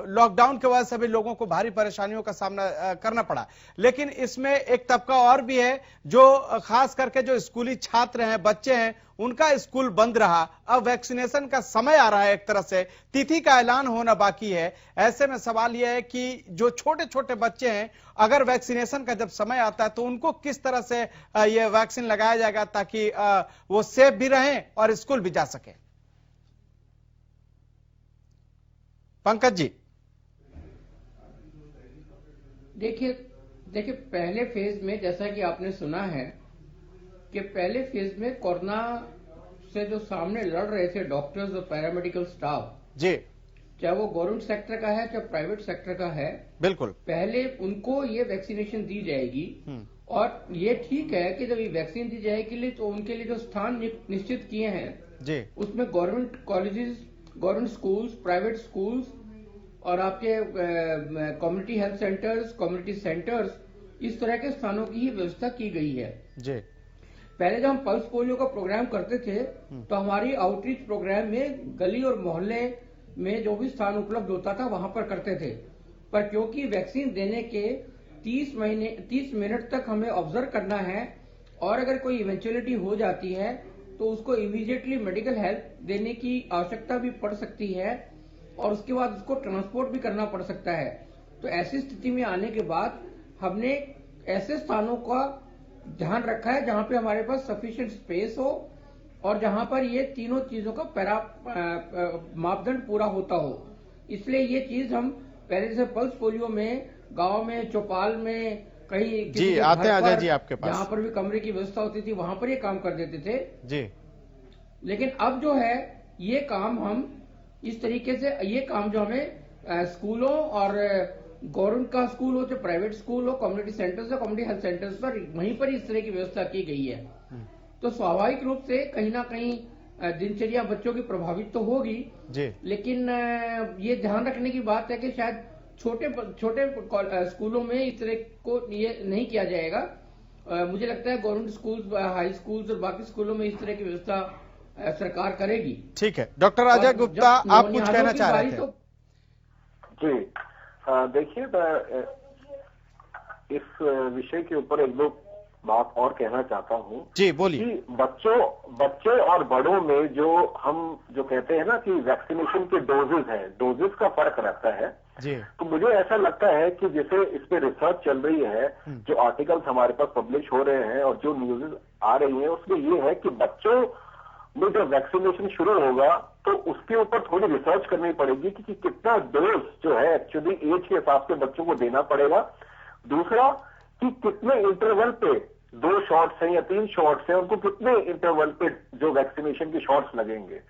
लॉकडाउन की वजह से भी लोगों को भारी परेशानियों का सामना करना पड़ा, लेकिन इसमें एक तबका और भी है जो खास करके जो स्कूली छात्र हैं, बच्चे हैं, उनका स्कूल बंद रहा। अब वैक्सीनेशन का समय आ रहा है, एक तरह से तिथि का ऐलान होना बाकी है। ऐसे में सवाल यह है कि जो छोटे छोटे बच्चे हैं, अगर वैक्सीनेशन का जब समय आता है तो उनको किस तरह से ये वैक्सीन लगाया जाएगा ताकि वो सेफ भी रहें और स्कूल भी जा सके। पंकज जी। देखिए पहले फेज में जैसा कि आपने सुना है कि पहले फेज में कोरोना से जो सामने लड़ रहे थे डॉक्टर्स और पैरामेडिकल स्टाफ जी, चाहे वो गवर्नमेंट सेक्टर का है चाहे प्राइवेट सेक्टर का है, बिल्कुल पहले उनको ये वैक्सीनेशन दी जाएगी। और ये ठीक है कि जब ये वैक्सीन दी जाएगी तो उनके लिए जो स्थान निश्चित किए हैं जी, उसमें government colleges, government schools, private schools और आपके community health centres, community centres, इस तरह के स्थानों की ही व्यवस्था की गई है जी। पहले जब हम पल्स पोलियो का प्रोग्राम करते थे तो हमारी आउटरीच प्रोग्राम में गली और मोहल्ले में जो भी स्थान उपलब्ध होता था वहां पर करते थे। पर क्योंकि वैक्सीन देने के 30 मिनट तक हमें ऑब्जर्व करना है और अगर कोई इवेंचुअलिटी हो जाती है तो उसको इमीडिएटली मेडिकल हेल्प देने की आवश्यकता भी पड़ सकती है और उसके बाद उसको ट्रांसपोर्ट भी करना पड़ सकता है। तो ऐसी स्थिति में आने के बाद हमने ऐसे स्थानों का ध्यान रखा है जहां पे हमारे पास सफिशिएंट स्पेस हो और जहां पर ये तीनों चीजों का मापदंड पूरा होता हो। इसलिए ये चीज हम पहले जैसे पल्स पोलियो में गांव में, चौपाल में, कहीं जी आते हैं अजय जी आपके पास, जहां पर भी कमरे की व्यवस्था होती थी वहां पर ये काम कर देते थे जी। लेकिन अब जो है ये काम हम इस तरीके से, ये काम जो हमें स्कूलों और गवर्नमेंट का स्कूल हो चाहे प्राइवेट स्कूल हो, कम्युनिटी सेंटर्स हो, कम्युनिटी हेल्थ सेंटर्स पर वहीं पर इस तरह की व्यवस्था की गई है। तो स्वाभाविक रूप से कहीं ना कहीं दिनचर्या बच्चों की प्रभावित तो होगी जी, लेकिन ये ध्यान रखने की बात है कि शायद छोटे स्कूलों में इस तरह को ये नहीं किया जाएगा। मुझे लगता है गवर्नमेंट स्कूल्स, हाई स्कूल्स और बाकी स्कूलों में इस तरह की व्यवस्था सरकार करेगी। ठीक है, डॉक्टर अजय गुप्ता आप कुछ कहना चाह रहे थे? जी देखिए, इस विषय के ऊपर एक दो बात और कहना चाहता हूँ जी, बोलिए। कि बच्चे और बड़ों में जो कहते हैं ना कि वैक्सीनेशन के डोजेस का फर्क रहता है जी। तो मुझे ऐसा लगता है कि जैसे इस पे रिसर्च चल रही है, जो आर्टिकल्स हमारे पास पब्लिश हो रहे हैं और जो न्यूज़ आ रही हैं, उसमें ये है कि बच्चों में जब वैक्सीनेशन शुरू होगा तो उसके ऊपर थोड़ी रिसर्च करनी पड़ेगी कि कितना डोज जो है एक्चुअली एज के हिसाब से बच्चों को देना पड़ेगा। दूसरा कि कितने इंटरवल पे 2 शॉट्स हैं या 3 शॉट्स हैं, उनको कितने इंटरवल पे जो वैक्सीनेशन के शॉट्स लगेंगे।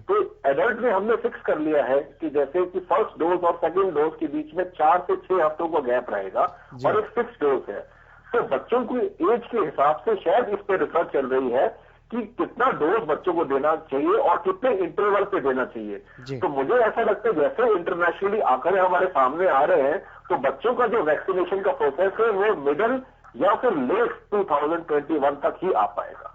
तो एडल्ट में हमने फिक्स कर लिया है कि जैसे कि फर्स्ट डोज और सेकंड डोज के बीच में 4 से 6 हफ्तों का गैप रहेगा और एक फिक्स डोज है। तो बच्चों की एज के हिसाब से शायद इस पे रिसर्च चल रही है कि कितना डोज बच्चों को देना चाहिए और कितने इंटरवल पे देना चाहिए। तो मुझे ऐसा लगता है जैसे इंटरनेशनली आंकड़े हमारे सामने आ रहे हैं, तो बच्चों का जो वैक्सीनेशन का प्रोसेस है वो मिडल या फिर लेट 2021 तक ही आ पाएगा।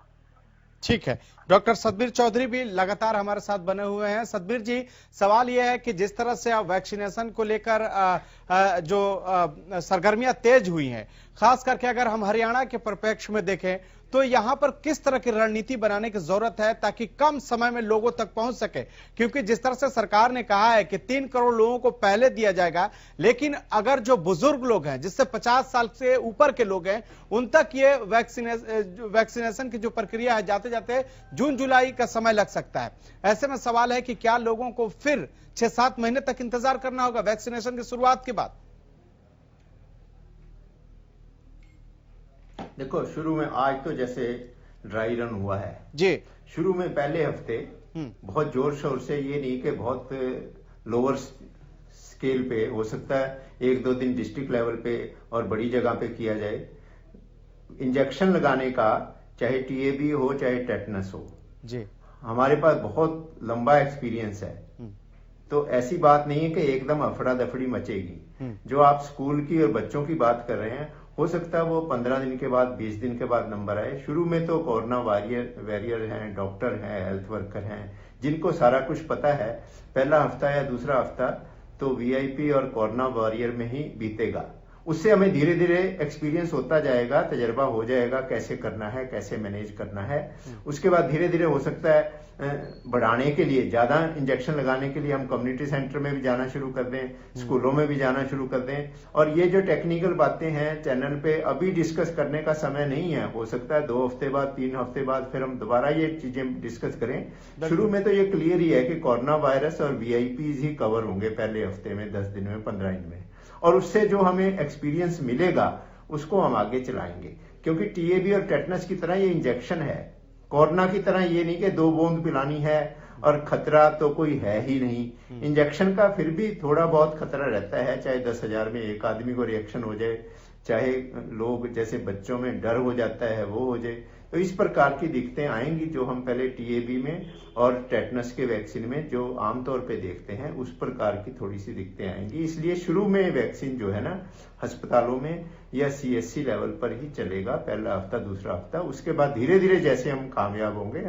ठीक है, डॉक्टर सतबीर चौधरी भी लगातार हमारे साथ बने हुए हैं। सतबीर जी, सवाल यह है कि जिस तरह से आप वैक्सीनेशन को लेकर जो सरगर्मियां तेज हुई हैं, खास करके अगर हम हरियाणा के परिप्रेक्ष्य में देखें तो यहां पर किस तरह की रणनीति बनाने की जरूरत है ताकि कम समय में लोगों तक पहुंच सके? क्योंकि जिस तरह से सरकार ने कहा है कि 3 करोड़ लोगों को पहले दिया जाएगा, लेकिन अगर जो बुजुर्ग लोग हैं, जिससे 50 साल से ऊपर के लोग हैं, उन तक ये वैक्सीनेशन की जो प्रक्रिया है जाते जाते जून जुलाई का समय लग सकता है। ऐसे में सवाल है कि क्या लोगों को फिर 6-7 महीने तक इंतजार करना होगा वैक्सीनेशन की शुरुआत के बाद? देखो, शुरू में आज तो जैसे ड्राई रन हुआ है जी, शुरू में पहले हफ्ते बहुत जोर शोर से, ये नहीं कि बहुत लोअर स्केल पे, हो सकता है 1-2 दिन डिस्ट्रिक्ट लेवल पे और बड़ी जगह पे किया जाए। इंजेक्शन लगाने का, चाहे टीएबी हो चाहे टेटनस हो जी, हमारे पास बहुत लंबा एक्सपीरियंस है। तो ऐसी बात नहीं है कि एकदम अफड़ा दफड़ी मचेगी। जो आप स्कूल की और बच्चों की बात कर रहे हैं, हो सकता है वो 15 दिन के बाद, 20 दिन के बाद नंबर आए। शुरू में तो कोरोना वॉरियर हैं, डॉक्टर हैं, हेल्थ वर्कर हैं, जिनको सारा कुछ पता है। पहला हफ्ता या दूसरा हफ्ता तो वीआईपी और कोरोना वॉरियर में ही बीतेगा। उससे हमें धीरे धीरे एक्सपीरियंस होता जाएगा, तजर्बा हो जाएगा कैसे करना है, कैसे मैनेज करना है। उसके बाद धीरे धीरे हो सकता है बढ़ाने के लिए, ज्यादा इंजेक्शन लगाने के लिए हम कम्युनिटी सेंटर में भी जाना शुरू कर दें, स्कूलों में भी जाना शुरू कर दें। और ये जो टेक्निकल बातें हैं चैनल पे अभी डिस्कस करने का समय नहीं है। हो सकता है 2 हफ्ते बाद, 3 हफ्ते बाद फिर हम दोबारा ये चीजें डिस्कस करें। शुरू में तो ये क्लियर ही है कि कोरोना वायरस और वीआईपीज ही कवर होंगे पहले हफ्ते में, 10 दिन में, 15 दिन में। और उससे जो हमें एक्सपीरियंस मिलेगा उसको हम आगे चलाएंगे। क्योंकि टीएबी और टेटनस की तरह ये इंजेक्शन है, कोरोना की तरह ये नहीं कि 2 बूंद पिलानी है और खतरा तो कोई है ही नहीं। इंजेक्शन का फिर भी थोड़ा बहुत खतरा रहता है, चाहे 10,000 में एक आदमी को रिएक्शन हो जाए, चाहे लोग जैसे बच्चों में डर हो जाता है वो हो जाए। तो इस प्रकार की दिक्कतें आएंगी जो हम पहले टीएबी में और टेटनस के वैक्सीन में जो आमतौर पे देखते हैं, उस प्रकार की थोड़ी सी दिक्कतें आएंगी। इसलिए शुरू में वैक्सीन जो है ना, अस्पतालों में या सीएससी लेवल पर ही चलेगा, पहला हफ्ता, दूसरा हफ्ता। उसके बाद धीरे धीरे जैसे हम कामयाब होंगे,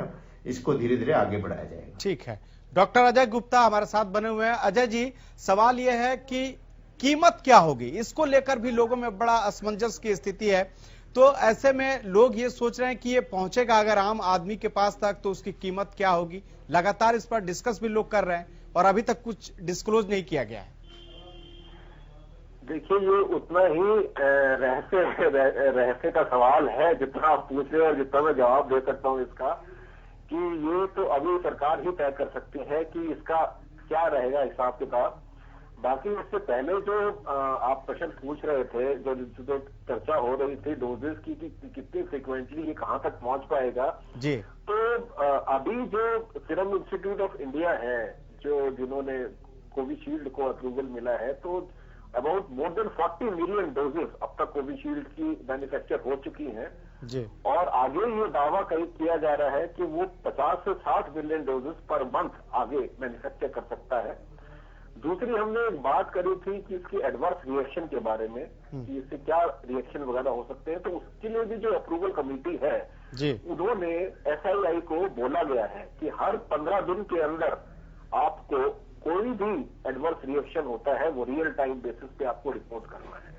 इसको धीरे धीरे आगे बढ़ाया जाएगा। ठीक है, डॉक्टर अजय गुप्ता हमारे साथ बने हुए हैं। अजय जी, सवाल यह है कि कीमत क्या होगी, इसको लेकर भी लोगों में बड़ा असमंजस की स्थिति है। तो ऐसे में लोग ये सोच रहे हैं कि ये पहुंचेगा अगर आम आदमी के पास तक तो उसकी कीमत क्या होगी। लगातार इस पर डिस्कस भी लोग कर रहे हैं और अभी तक कुछ डिस्क्लोज नहीं किया गया है। देखिए, ये उतना ही रहस्य का सवाल है जितना आप पूछ रहे हैं और जितना मैं जवाब दे सकता हूँ इसका, कि ये तो अभी सरकार ही तय कर सकती है कि इसका क्या रहेगा हिसाब किताब। बाकी इससे पहले जो आप प्रश्न पूछ रहे थे, जो चर्चा हो रही थी डोजेस की कि कितनी फ्रिक्वेंटली ये कहां तक पहुंच पाएगा जी, तो अभी जो सीरम इंस्टीट्यूट ऑफ इंडिया है, जिन्होंने कोविशील्ड को अप्रूवल मिला है, तो about more than 40 million doses अब तक कोविशील्ड की मैन्युफैक्चर हो चुकी हैं जी। और आगे ये दावा किया जा रहा है कि वो 50 से 60 मिलियन डोजेस पर मंथ आगे मैन्युफैक्चर कर सकता है। दूसरी हमने एक बात करी थी कि इसकी एडवर्स रिएक्शन के बारे में, कि इससे क्या रिएक्शन वगैरह हो सकते हैं। तो उसके लिए भी जो अप्रूवल कमेटी है जी, उन्होंने एसआईआई को बोला गया है कि हर 15 दिन के अंदर आपको कोई भी एडवर्स रिएक्शन होता है वो रियल टाइम बेसिस पे आपको रिपोर्ट करना है।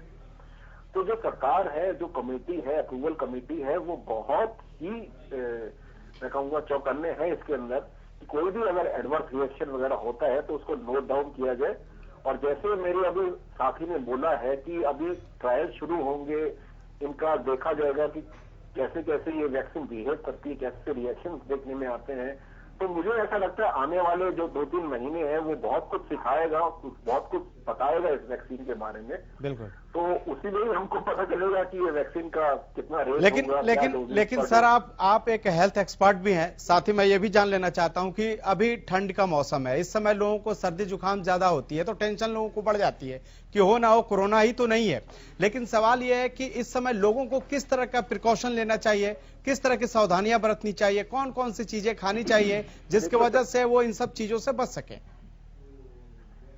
तो जो सरकार है, जो कमेटी है, अप्रूवल कमेटी है, वो बहुत ही मैं कहूंगा चौकन्ने हैं इसके अंदर। कोई भी अगर एडवर्स रिएक्शन वगैरह होता है तो उसको नोट डाउन किया जाए। और जैसे मेरे अभी साथी ने बोला है कि अभी ट्रायल शुरू होंगे, इनका देखा जाएगा कि कैसे कैसे ये वैक्सीन बिहेव करती है, कैसे रिएक्शन देखने में आते हैं। तो मुझे ऐसा लगता है आने वाले जो 2-3 महीने हैं वो बहुत कुछ सिखाएगा, बहुत कुछ बताएगा इस वैक्सीन के बारे में। बिल्कुल। तो उसी में ही हमको पता चलेगा कि ये वैक्सीन का कितना रेट लेकिन होगा, लेकिन सर आप एक हेल्थ एक्सपर्ट भी हैं, साथ ही मैं ये भी जान लेना चाहता हूं कि अभी ठंड का मौसम है, इस समय लोगों को सर्दी जुकाम ज्यादा होती है तो टेंशन लोगों को बढ़ जाती है कि हो ना हो कोरोना ही तो नहीं है। लेकिन सवाल यह है कि इस समय लोगों को किस तरह का प्रिकॉशन लेना चाहिए, किस तरह की सावधानियां बरतनी चाहिए, कौन कौन सी चीजें खानी चाहिए जिसकी वजह से वो इन सब चीजों से बच सके?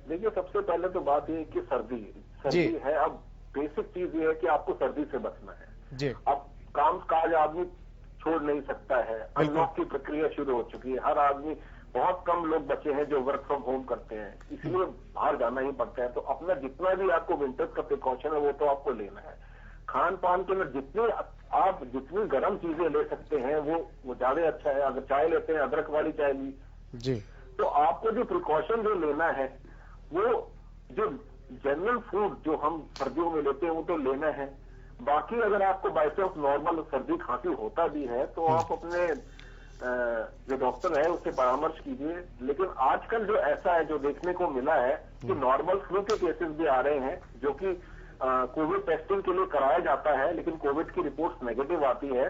देखिए, सबसे पहले तो बात ये कि सर्दी है। अब बेसिक चीज ये है कि आपको सर्दी से बचना है जी। अब काम काज आदमी छोड़ नहीं सकता है, अनलॉक की प्रक्रिया शुरू हो चुकी है, हर आदमी, बहुत कम लोग बचे हैं जो वर्क फ्रॉम होम करते हैं, इसलिए बाहर जाना ही पड़ता है। तो अपना जितना भी आपको विंटर्स का प्रिकॉशन है वो तो आपको लेना है। खान पान के में जितनी गर्म चीजें ले सकते हैं वो ज्यादा अच्छा है। अगर चाय लेते हैं, अदरक वाली चाय ली जी, तो आपको जो प्रिकॉशन जो लेना है वो जो जनरल फूड जो हम सर्दियों में लेते हैं वो तो लेना है। बाकी अगर आपको बाय चांस नॉर्मल सर्दी खांसी होता भी है तो आप अपने जो डॉक्टर है उससे परामर्श कीजिए। लेकिन आजकल जो ऐसा है, जो देखने को मिला है कि नॉर्मल फ्लू के केसेस भी आ रहे हैं जो कि कोविड टेस्टिंग के लिए कराया जाता है, लेकिन कोविड की रिपोर्ट्स नेगेटिव आती है।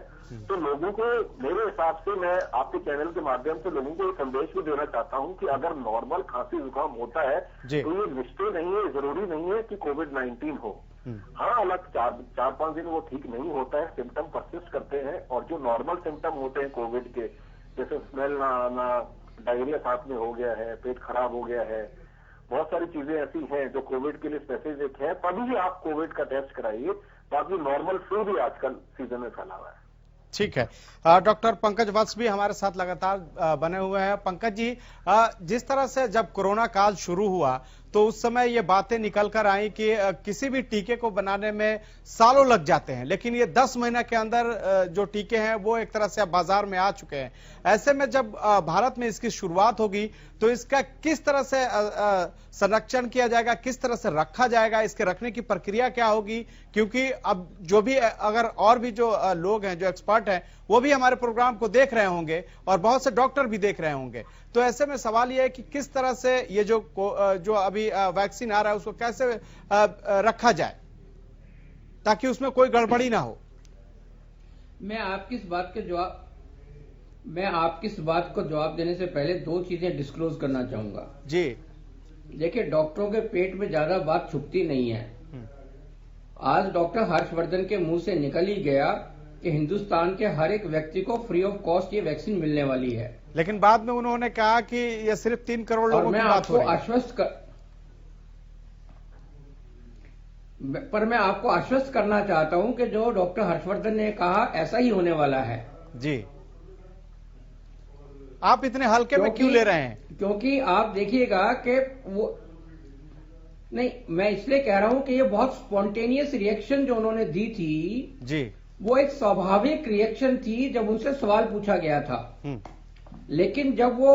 तो लोगों को, मेरे हिसाब से, मैं आपके चैनल के माध्यम से लोगों को एक संदेश भी देना चाहता हूं कि अगर नॉर्मल खांसी जुकाम होता है तो ये निश्चय नहीं है, जरूरी नहीं है कि कोविड-19 हो। हाँ, अलग 4-5 दिन वो ठीक नहीं होता है, सिम्टम परसिस्ट करते हैं, और जो नॉर्मल सिम्टम होते हैं कोविड के, जैसे स्मेल ना आना, डायरिया साथ में हो गया है, पेट खराब हो गया है, बहुत सारी चीजें ऐसी हैं जो कोविड के लिए स्पेसिफिक है, तभी आप कोविड का टेस्ट कराइए। बाकी नॉर्मल फ्लू भी आजकल सीजन में फैला हुआ है। ठीक है। डॉक्टर पंकज वत्स भी हमारे साथ लगातार बने हुए हैं। पंकज जी, जिस तरह से जब कोरोना काल शुरू हुआ तो उस समय ये बातें निकल कर आई कि किसी भी टीके को बनाने में सालों लग जाते हैं, लेकिन ये 10 महीने के अंदर जो टीके हैं वो एक तरह से अब बाजार में आ चुके हैं। ऐसे में जब भारत में इसकी शुरुआत होगी तो इसका किस तरह से संरक्षण किया जाएगा, किस तरह से रखा जाएगा, इसके रखने की प्रक्रिया क्या होगी? क्योंकि अब जो भी, अगर और भी जो लोग हैं, जो एक्सपर्ट हैं, वो भी हमारे प्रोग्राम को देख रहे होंगे और बहुत से डॉक्टर भी देख रहे होंगे, तो ऐसे में सवाल यह है कि किस तरह से ये जो अभी वैक्सीन आ रहा है उसको कैसे रखा जाए ताकि उसमें कोई गड़बड़ी ना हो। मैं आपकी इस बात को जवाब देने से पहले 2 चीजें डिस्क्लोज करना चाहूंगा जी। देखिए, डॉक्टरों के पेट में ज्यादा बात छुपती नहीं है। आज डॉक्टर हर्षवर्धन के मुंह से निकल ही गया कि हिंदुस्तान के हर एक व्यक्ति को फ्री ऑफ कॉस्ट ये वैक्सीन मिलने वाली है, लेकिन बाद में उन्होंने कहा कि ये सिर्फ 3 करोड़ लोगों की बात हो रही है। पर मैं आपको आश्वस्त करना चाहता हूं कि जो डॉक्टर हर्षवर्धन ने कहा ऐसा ही होने वाला है जी। आप इतने हल्के में क्यों ले रहे हैं? क्योंकि आप देखिएगा कि वो नहीं, मैं इसलिए कह रहा हूं कि ये बहुत स्पॉन्टेनियस रिएक्शन जो उन्होंने दी थी जी, वो एक स्वाभाविक रिएक्शन थी जब उनसे सवाल पूछा गया था। लेकिन जब वो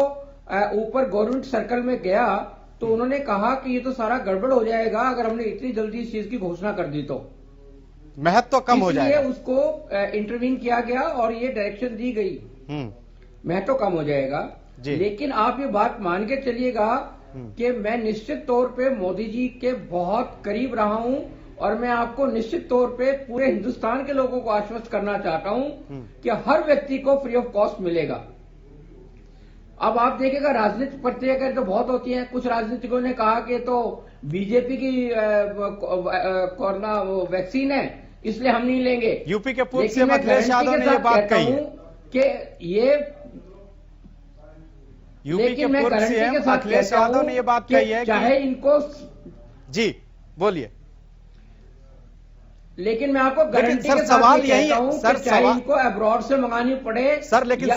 ऊपर गवर्नमेंट सर्कल में गया तो उन्होंने कहा कि ये तो सारा गड़बड़ हो जाएगा अगर हमने इतनी जल्दी इस चीज की घोषणा कर दी तो महत्व तो कम हो जाएगा, इसलिए उसको इंटरवीन किया गया और ये डायरेक्शन दी गई, महत्व तो कम हो जाएगा। लेकिन आप ये बात मान के चलिएगा कि मैं निश्चित तौर पे मोदी जी के बहुत करीब रहा हूं और मैं आपको निश्चित तौर पे पूरे हिंदुस्तान के लोगों को आश्वस्त करना चाहता हूं कि हर व्यक्ति को फ्री ऑफ कॉस्ट मिलेगा। अब आप देखिएगा, राजनीतिक प्रतिक्रिया तो बहुत होती है। कुछ राजनीतिकों ने कहा कि तो बीजेपी की कोरोना वैक्सीन है इसलिए हम नहीं लेंगे। यूपी के पूर्व सीएम अखिलेश यादव ने ये बात कही है कि ये, यूपी के पूर्व सीएम अखिलेश यादव ने ये बात कही है चाहे इनको जी बोलिए, लेकिन मैं आपको गारंटी के साथ सवाल यही कहता हूं सर, कि चाहे इनको अब्रॉड से मंगानी पड़े सर, लेकिन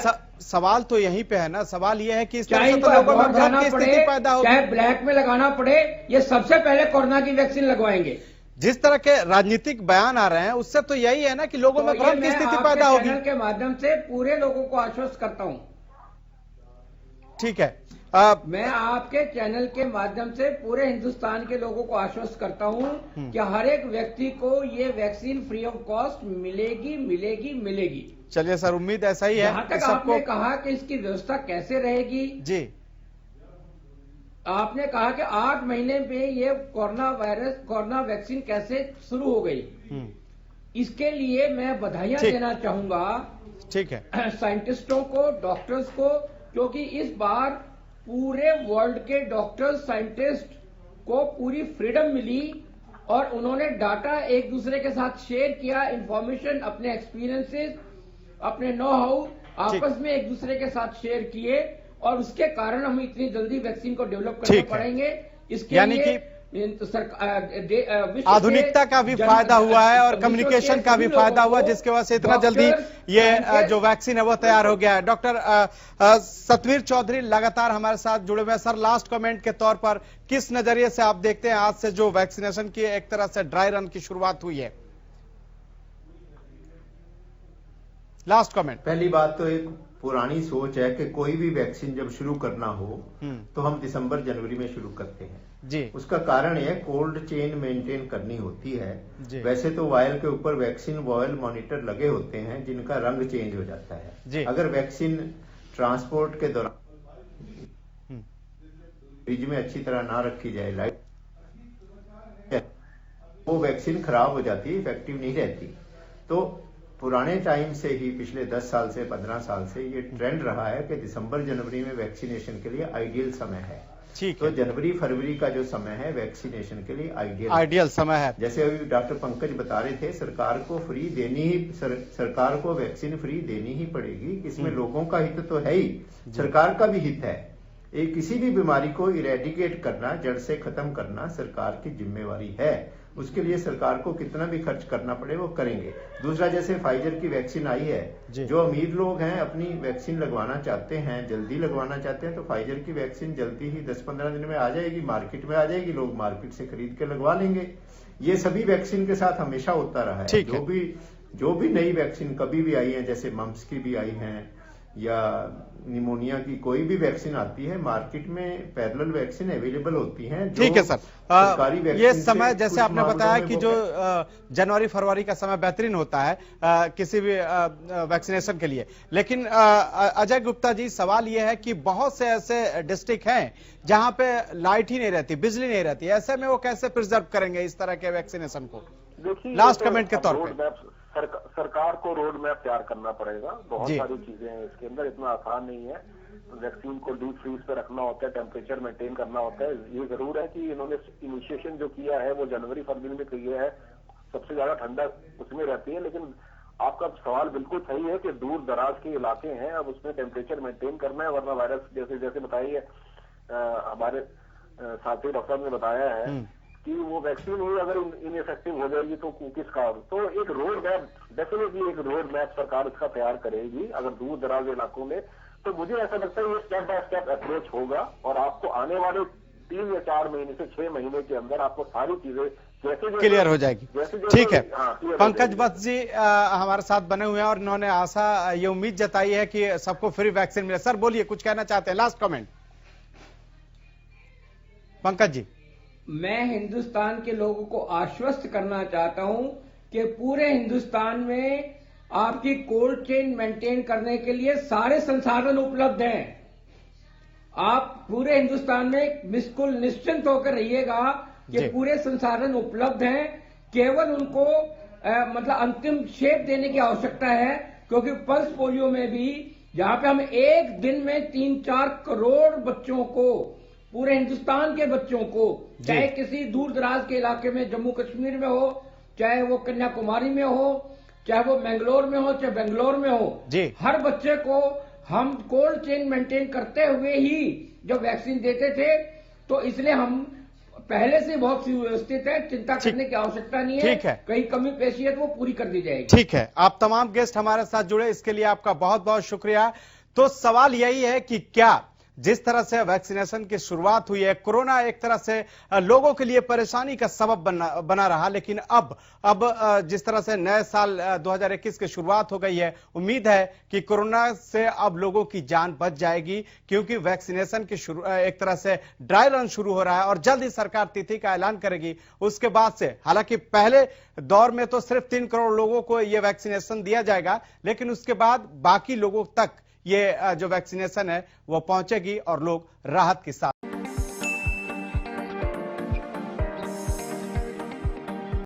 सवाल तो यहीं पे है ना। सवाल ये है कि इस चाहे तरह से इनको तो लोगों में अब्रॉड भ्रम जाना की पड़े, स्थिति पैदा होगी, चाहे ब्लैक में लगाना पड़े, ये सबसे पहले कोरोना की वैक्सीन लगवाएंगे। जिस तरह के राजनीतिक बयान आ रहे हैं उससे तो यही है ना कि लोगों में भ्रम की स्थिति पैदा होगी। चैनल के माध्यम से पूरे लोगों को आश्वस्त करता हूं। ठीक है, मैं आपके चैनल के माध्यम से पूरे हिंदुस्तान के लोगों को आश्वस्त करता हूं कि हर एक व्यक्ति को ये वैक्सीन फ्री ऑफ कॉस्ट मिलेगी मिलेगी मिलेगी। चलिए सर, उम्मीद ऐसा ही है। जहां तक आपने कहा कि इसकी व्यवस्था कैसे रहेगी जी, आपने कहा कि 8 महीने में ये कोरोना वैक्सीन कैसे शुरू हो गई। इसके लिए मैं बधाइयां देना चाहूंगा। ठीक है, साइंटिस्टों को, डॉक्टर्स को, क्योंकि इस बार पूरे वर्ल्ड के डॉक्टर्स, साइंटिस्ट को पूरी फ्रीडम मिली और उन्होंने डाटा एक दूसरे के साथ शेयर किया, इंफॉर्मेशन, अपने एक्सपीरियंसेस, अपने नो हाउ आपस में एक दूसरे के साथ शेयर किए और उसके कारण हम इतनी जल्दी वैक्सीन को डेवलप करने पड़ेंगे। इसके यानी कि आधुनिकता का भी फायदा हुआ है और कम्युनिकेशन का भी फायदा हुआ, जिसके वजह से इतना जल्दी ये जो वैक्सीन है वो तैयार हो गया है। डॉक्टर सतवीर चौधरी लगातार हमारे साथ जुड़े हुए हैं। सर, लास्ट कमेंट के तौर पर किस नजरिए से आप देखते हैं आज से जो वैक्सीनेशन की एक तरह से ड्राई रन की शुरुआत हुई है? Last comment. पहली बात तो एक पुरानी सोच है कि कोई भी वैक्सीन जब शुरू करना हो तो हम दिसंबर जनवरी में शुरू करते हैं जी। उसका कारण है कोल्ड चेन मेंटेन करनी होती है। वैसे तो वायल के ऊपर वैक्सीन वॉयल मॉनिटर लगे होते हैं जिनका रंग चेंज हो जाता है। अगर वैक्सीन ट्रांसपोर्ट के दौरान फ्रिज में अच्छी तरह ना रखी जाए, लाइट, वो वैक्सीन खराब हो जाती है, इफेक्टिव नहीं रहती। तो पुराने टाइम से ही पिछले 10 साल से 15 साल से ये ट्रेंड रहा है कि दिसंबर जनवरी में वैक्सीनेशन के लिए आइडियल समय है। तो जनवरी फरवरी का जो समय है वैक्सीनेशन के लिए आइडियल समय है। जैसे अभी डॉक्टर पंकज बता रहे थे, सरकार को फ्री देनी ही सरकार को वैक्सीन फ्री देनी ही पड़ेगी। इसमें लोगों का हित तो है ही, सरकार का भी हित है। एक किसी भी बीमारी को इरेडिकेट करना, जड़ से खत्म करना सरकार की जिम्मेवारी है। उसके लिए सरकार को कितना भी खर्च करना पड़े वो करेंगे। दूसरा, जैसे फाइजर की वैक्सीन आई है, जो अमीर लोग हैं अपनी वैक्सीन लगवाना चाहते हैं, जल्दी लगवाना चाहते हैं, तो फाइजर की वैक्सीन जल्दी ही 10-15 दिन में आ जाएगी, मार्केट में आ जाएगी, लोग मार्केट से खरीद के लगवा लेंगे। ये सभी वैक्सीन के साथ हमेशा होता रहा है। जो भी नई वैक्सीन कभी भी आई है, जैसे मम्स की भी आई है या निमोनिया की कोई भी वैक्सीन आती है, मार्केट में पैरेलल वैक्सीन अवेलेबल होती हैं। ठीक है सर, ये समय जैसे आपने बताया कि जो जनवरी फरवरी का समय बेहतरीन होता है किसी भी वैक्सीनेशन के लिए, लेकिन अजय गुप्ता जी, सवाल ये है कि बहुत से ऐसे डिस्ट्रिक्ट हैं जहां पे लाइट ही नहीं रहती, बिजली नहीं रहती, ऐसे में वो कैसे प्रिजर्व करेंगे इस तरह के वैक्सीनेशन को? लास्ट कमेंट के तौर पे सरकार को रोड मैप तैयार करना पड़ेगा। बहुत सारी चीजें हैं इसके अंदर, इतना आसान नहीं है। वैक्सीन को डीप फ्रीज पे रखना होता है, टेम्परेचर मेंटेन करना होता है। ये जरूर है कि इन्होंने इनिशिएशन जो किया है वो जनवरी फरवरी में किया है, सबसे ज्यादा ठंडा उसमें रहती है। लेकिन आपका सवाल बिल्कुल सही है कि दूर दराज के इलाके हैं, अब उसमें टेम्परेचर मेंटेन करना है, वरना वायरस जैसे बताइए हमारे साथी डॉक्टर ने बताया है कि वो वैक्सीन ही अगर इनइफेक्टिव हो जाएगी तो किसका। तो एक रोड मैप, डेफिनेटली एक रोड मैप सरकार इसका तैयार करेगी अगर दूर दराज इलाकों में। तो मुझे ऐसा लगता है ये स्टेप बाय स्टेप अप्रोच होगा और आपको आने वाले 3 या 4 महीने से 6 महीने के अंदर आपको सारी चीजें जैसे क्लियर हो जाएगी। ठीक है, पंकज वत्स जी हमारे साथ बने हुए हैं और इन्होंने आशा, ये उम्मीद जताई है कि सबको फ्री वैक्सीन मिले। सर बोलिए, कुछ कहना चाहते हैं? Last comment Pankaj ji. मैं हिंदुस्तान के लोगों को आश्वस्त करना चाहता हूं कि पूरे हिंदुस्तान में आपकी कोल्ड चेन मेंटेन करने के लिए सारे संसाधन उपलब्ध हैं। आप पूरे हिंदुस्तान में बिल्कुल निश्चिंत होकर रहिएगा कि पूरे संसाधन उपलब्ध हैं। केवल उनको मतलब अंतिम शेप देने की आवश्यकता है, क्योंकि पल्स पोलियो में भी जहां पे हम एक दिन में 3-4 करोड़ बच्चों को, पूरे हिंदुस्तान के बच्चों को, चाहे किसी दूर दराज के इलाके में जम्मू कश्मीर में हो, चाहे वो कन्याकुमारी में हो, चाहे वो मैंगलोर में हो, चाहे बेंगलोर में हो, हर बच्चे को हम कोल्ड चेन मेंटेन करते हुए ही जब वैक्सीन देते थे। तो इसलिए हम पहले से बहुत सुव्यवस्थित है, चिंता करने की आवश्यकता नहीं है। कहीं कमी पेशी है तो वो पूरी कर दी जाएगी। ठीक है, आप तमाम गेस्ट हमारे साथ जुड़े, इसके लिए आपका बहुत बहुत शुक्रिया। तो सवाल यही है कि क्या जिस तरह से वैक्सीनेशन की शुरुआत हुई है, कोरोना एक तरह से लोगों के लिए परेशानी का सबब बना रहा, लेकिन अब जिस तरह से नए साल 2021 की शुरुआत हो गई है, उम्मीद है कि कोरोना से अब लोगों की जान बच जाएगी, क्योंकि वैक्सीनेशन की एक तरह से ड्राई रन शुरू हो रहा है और जल्द ही सरकार तिथि का ऐलान करेगी। उसके बाद से, हालांकि पहले दौर में तो सिर्फ 3 करोड़ लोगों को यह वैक्सीनेशन दिया जाएगा, लेकिन उसके बाद बाकी लोगों तक ये जो वैक्सीनेशन है वो पहुंचेगी और लोग राहत के साथ